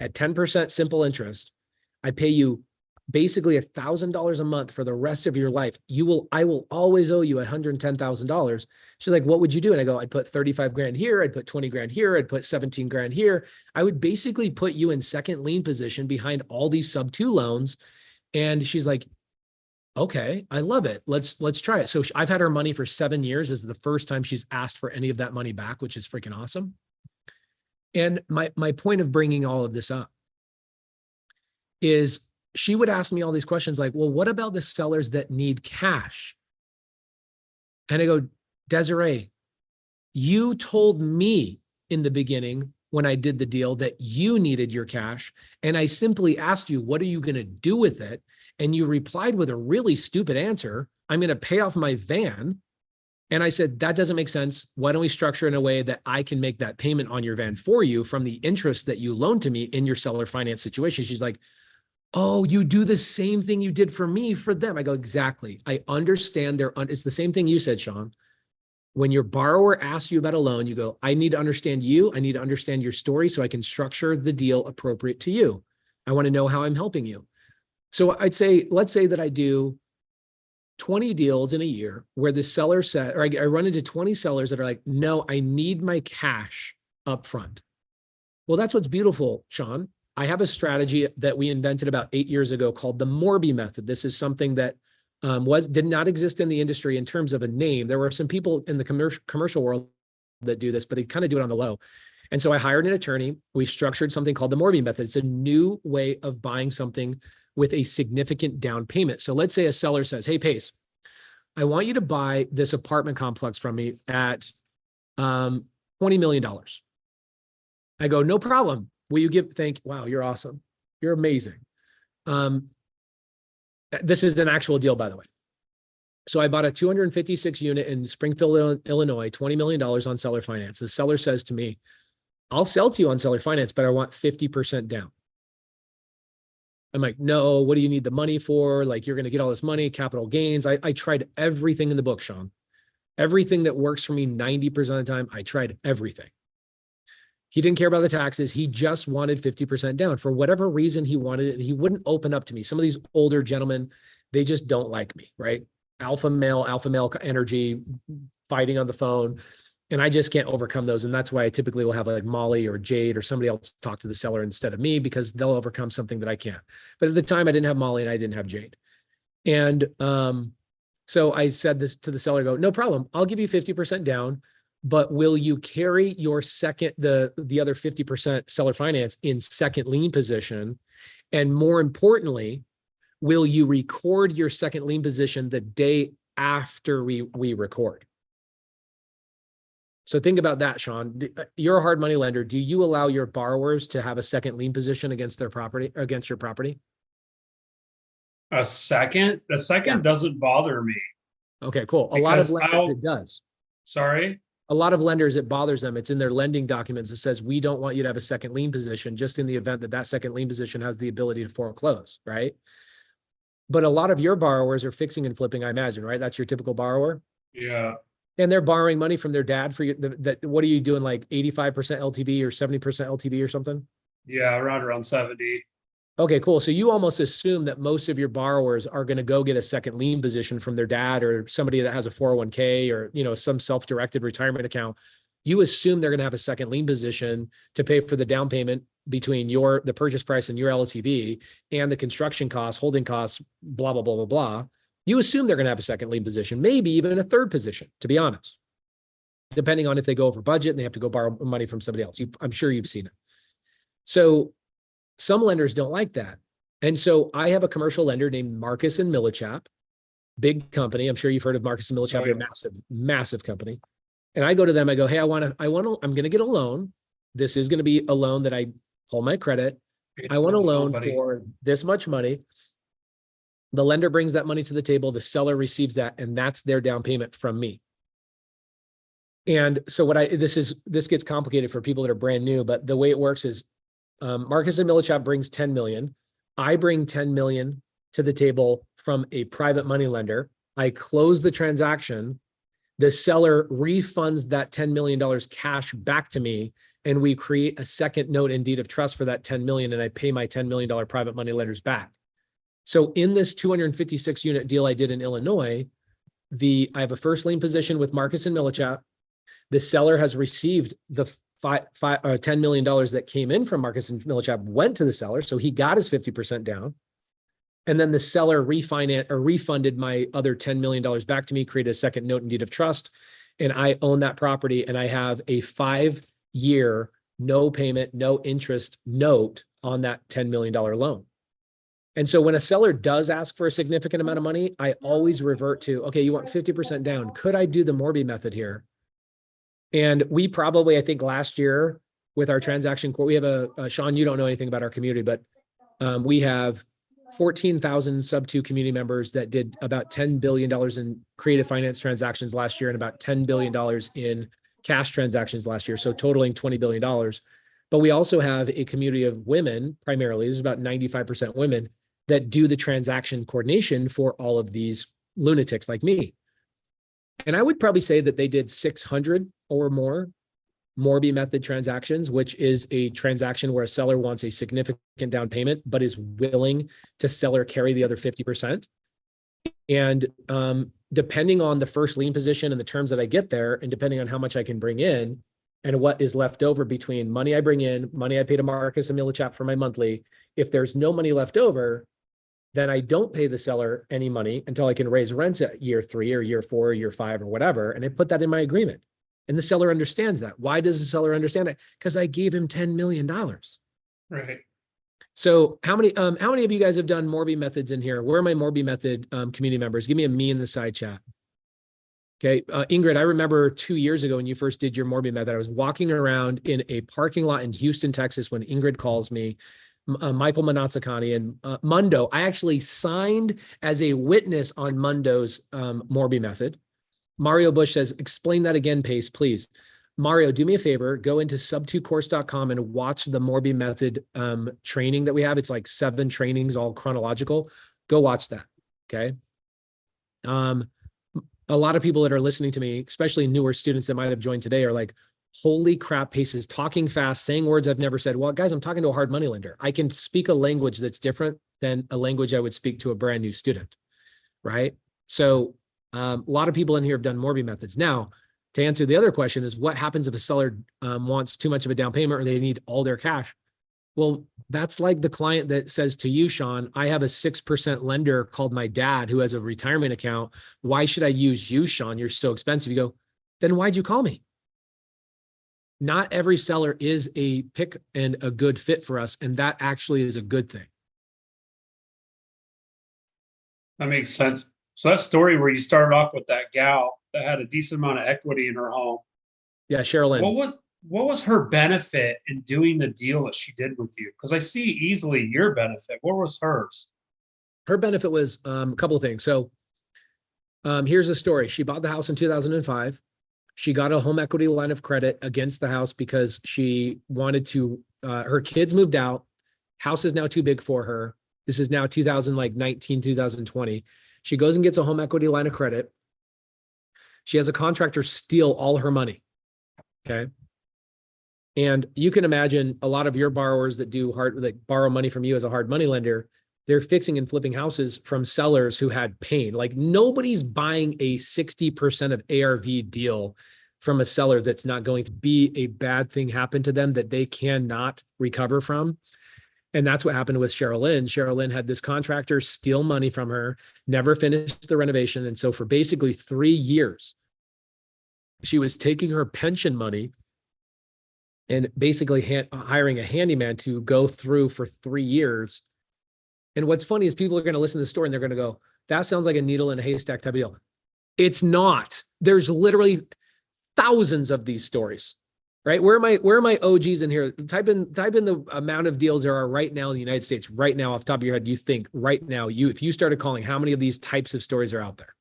at 10% simple interest, I pay you basically $1,000 a month for the rest of your life. I will always owe you $110,000. She's like, what would you do? And I go, I'd put 35 grand here. I'd put 20 grand here. I'd put 17 grand here. I would basically put you in second lien position behind all these sub 2 loans. And she's like, okay, I love it. Let's try it. So I've had her money for 7 years. This is the first time she's asked for any of that money back, which is freaking awesome. And my point of bringing all of this up is she would ask me all these questions like, well, what about the sellers that need cash? And I go, Desiree, you told me in the beginning when I did the deal that you needed your cash. And I simply asked you, what are you going to do with it? And you replied with a really stupid answer. I'm going to pay off my van. And I said, that doesn't make sense. Why don't we structure in a way that I can make that payment on your van for you from the interest that you loaned to me in your seller finance situation? She's like, oh, you do the same thing you did for me for them. I go, exactly. I understand it's the same thing you said, Sean. When your borrower asks you about a loan, you go, I need to understand you. I need to understand your story so I can structure the deal appropriate to you. I want to know how I'm helping you. So I'd say, let's say that I do 20 deals in a year where the seller said, or I run into 20 sellers that are like, no, I need my cash up front. Well, that's what's beautiful, Sean. I have a strategy that we invented about 8 years ago called the Morby method. This is something that did not exist in the industry in terms of a name. There were some people in the commercial world that do this, but they kind of do it on the low. And so I hired an attorney. We structured something called the Morby method. It's a new way of buying something with a significant down payment. So let's say a seller says, hey, Pace, I want you to buy this apartment complex from me at $20 million. I go, no problem. Will you wow, you're awesome. You're amazing. This is an actual deal, by the way. So I bought a 256 unit in Springfield, Illinois, $20 million on seller finance. The seller says to me, I'll sell to you on seller finance, but I want 50% down. I'm like, no, what do you need the money for? Like, you're going to get all this money, capital gains. I tried everything in the book, Sean. Everything that works for me 90% of the time, I tried everything. He didn't care about the taxes. He just wanted 50% down. For whatever reason, he wanted it. And he wouldn't open up to me. Some of these older gentlemen, they just don't like me, right? Alpha male energy, fighting on the phone. And I just can't overcome those. And that's why I typically will have like Molly or Jade or somebody else talk to the seller instead of me, because they'll overcome something that I can't. But at the time I didn't have Molly and I didn't have Jade. And so I said this to the seller, go, no problem. I'll give you 50% down, but will you carry your the other 50% seller finance in second lien position? And more importantly, will you record your second lien position the day after we record? So think about that, Sean. You're a hard money lender. Do you allow your borrowers to have a second lien position against their property, against your property? The second doesn't bother me. Okay, cool. A lot of lenders it does. Sorry? A lot of lenders, it bothers them. It's in their lending documents. It says, we don't want you to have a second lien position just in the event that that second lien position has the ability to foreclose, right? But a lot of your borrowers are fixing and flipping, I imagine, right? That's your typical borrower. Yeah. And they're borrowing money from their dad for you. What are you doing? Like 85% LTV or 70% LTV or something? Yeah, around 70. Okay, cool. So you almost assume that most of your borrowers are going to go get a second lien position from their dad or somebody that has a 401k or, you know, some self-directed retirement account. You assume they're going to have a second lien position to pay for the down payment between the purchase price and your LTV and the construction costs, holding costs, blah, blah, blah, blah, blah. You assume they're going to have a second lien position, maybe even a third position, to be honest, depending on if they go over budget and they have to go borrow money from somebody else. I'm sure you've seen it. So some lenders don't like that. And so I have a commercial lender named Marcus and Millichap, big company. I'm sure you've heard of Marcus and Millichap. They're massive, massive company. And I go to them, I go, hey, I'm going to get a loan. This is going to be a loan that I pull my credit. I want a loan for this much money. The lender brings that money to the table. The seller receives that, and that's their down payment from me. And so this gets complicated for people that are brand new, but the way it works is Marcus and Millichap brings 10 million. I bring 10 million to the table from a private money lender. I close the transaction. The seller refunds that $10 million cash back to me, and we create a second note and deed of trust for that 10 million, and I pay my $10 million private money lenders back. So in this 256 unit deal I did in Illinois, I have a first lien position with Marcus and Millichap. The seller has received the $10 million that came in from Marcus and Millichap, went to the seller. So he got his 50% down. And then the seller refunded my other $10 million back to me, created a second note and deed of trust. And I own that property and I have a 5-year, no payment, no interest note on that $10 million loan. And so when a seller does ask for a significant amount of money, I always revert to, okay, you want 50% down. Could I do the Morby method here? And we probably, I think last year with our transaction court, we have Sean, you don't know anything about our community, but we have 14,000 sub-2 community members that did about $10 billion in creative finance transactions last year and about $10 billion in cash transactions last year. So totaling $20 billion. But we also have a community of women, primarily, there's about 95% women that do the transaction coordination for all of these lunatics like me. And I would probably say that they did 600 or more Morby method transactions, which is a transaction where a seller wants a significant down payment, but is willing to sell or carry the other 50%. And depending on the first lien position and the terms that I get there, and depending on how much I can bring in and what is left over between money I bring in, money I pay to Marcus and Millichap for my monthly, if there's no money left over, then I don't pay the seller any money until I can raise rents at year 3 or year 4 or year 5 or whatever. And I put that in my agreement. And the seller understands that. Why does the seller understand it? Because I gave him $10 million. Right. So how many of you guys have done Morby methods in here? Where are my Morby method community members? Give me a me in the side chat. Okay, Ingrid, I remember 2 years ago when you first did your Morby method, I was walking around in a parking lot in Houston, Texas, when Ingrid calls me, Michael Manazzacani and Mundo. I actually signed as a witness on Mundo's Morby method. Mario Bush says, explain that again, Pace, please. Mario, do me a favor, go into sub2course.com and watch the Morby method training that we have. It's like 7 trainings, all chronological. Go watch that, okay? A lot of people that are listening to me, especially newer students that might have joined today, are like, holy crap, Pace is talking fast, saying words I've never said. Well, guys, I'm talking to a hard money lender. I can speak a language that's different than a language I would speak to a brand new student, right? So a lot of people in here have done Morby methods. Now, to answer the other question is what happens if a seller wants too much of a down payment or they need all their cash? Well, that's like the client that says to you, Sean, I have a 6% lender called my dad who has a retirement account. Why should I use you, Sean? You're so expensive. You go, then why'd you call me? Not every seller is a pick and a good fit for us. And that actually is a good thing. That makes sense. So that story where you started off with that gal that had a decent amount of equity in her home. Yeah, Sherilyn. What was her benefit in doing the deal that she did with you? Because I see easily your benefit. What was hers? Her benefit was a couple of things. So here's the story. She bought the house in 2005. She got a home equity line of credit against the house because she wanted to, her kids moved out. House is now too big for her. This is now 2019, 2020. She goes and gets a home equity line of credit. She has a contractor steal all her money. Okay. And you can imagine a lot of your borrowers that borrow money from you as a hard money lender, they're fixing and flipping houses from sellers who had pain. Like nobody's buying a 60% of ARV deal from a seller that's not going to be a bad thing happen to them that they cannot recover from. And that's what happened with Sherilyn. Sherilyn had this contractor steal money from her, never finished the renovation. And so for basically 3 years, she was taking her pension money and basically hiring a handyman to go through for 3 years. And what's funny is people are going to listen to the story and they're going to go, that sounds like a needle in a haystack type of deal. It's not. There's literally thousands of these stories, right? Where are my OGs in here? Type in the amount of deals there are right now in the United States, right now off the top of your head. You think right now, if you started calling, how many of these types of stories are out there?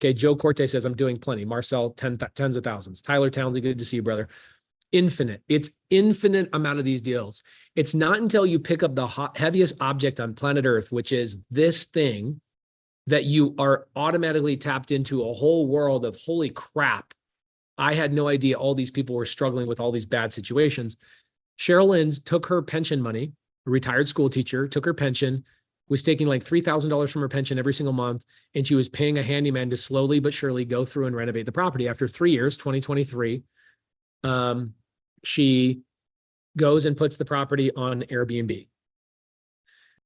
Okay. Joe Corte says, I'm doing plenty. Marcel, tens of thousands. Tyler Townley, good to see you, brother. Infinite. It's infinite amount of these deals. It's not until you pick up the heaviest object on planet Earth, which is this thing, that you are automatically tapped into a whole world of holy crap. I had no idea all these people were struggling with all these bad situations. Sherilyn took her pension money, a retired school teacher, took her pension, was taking like $3,000 from her pension every single month, and she was paying a handyman to slowly but surely go through and renovate the property. After 3 years, 2023, she goes and puts the property on Airbnb.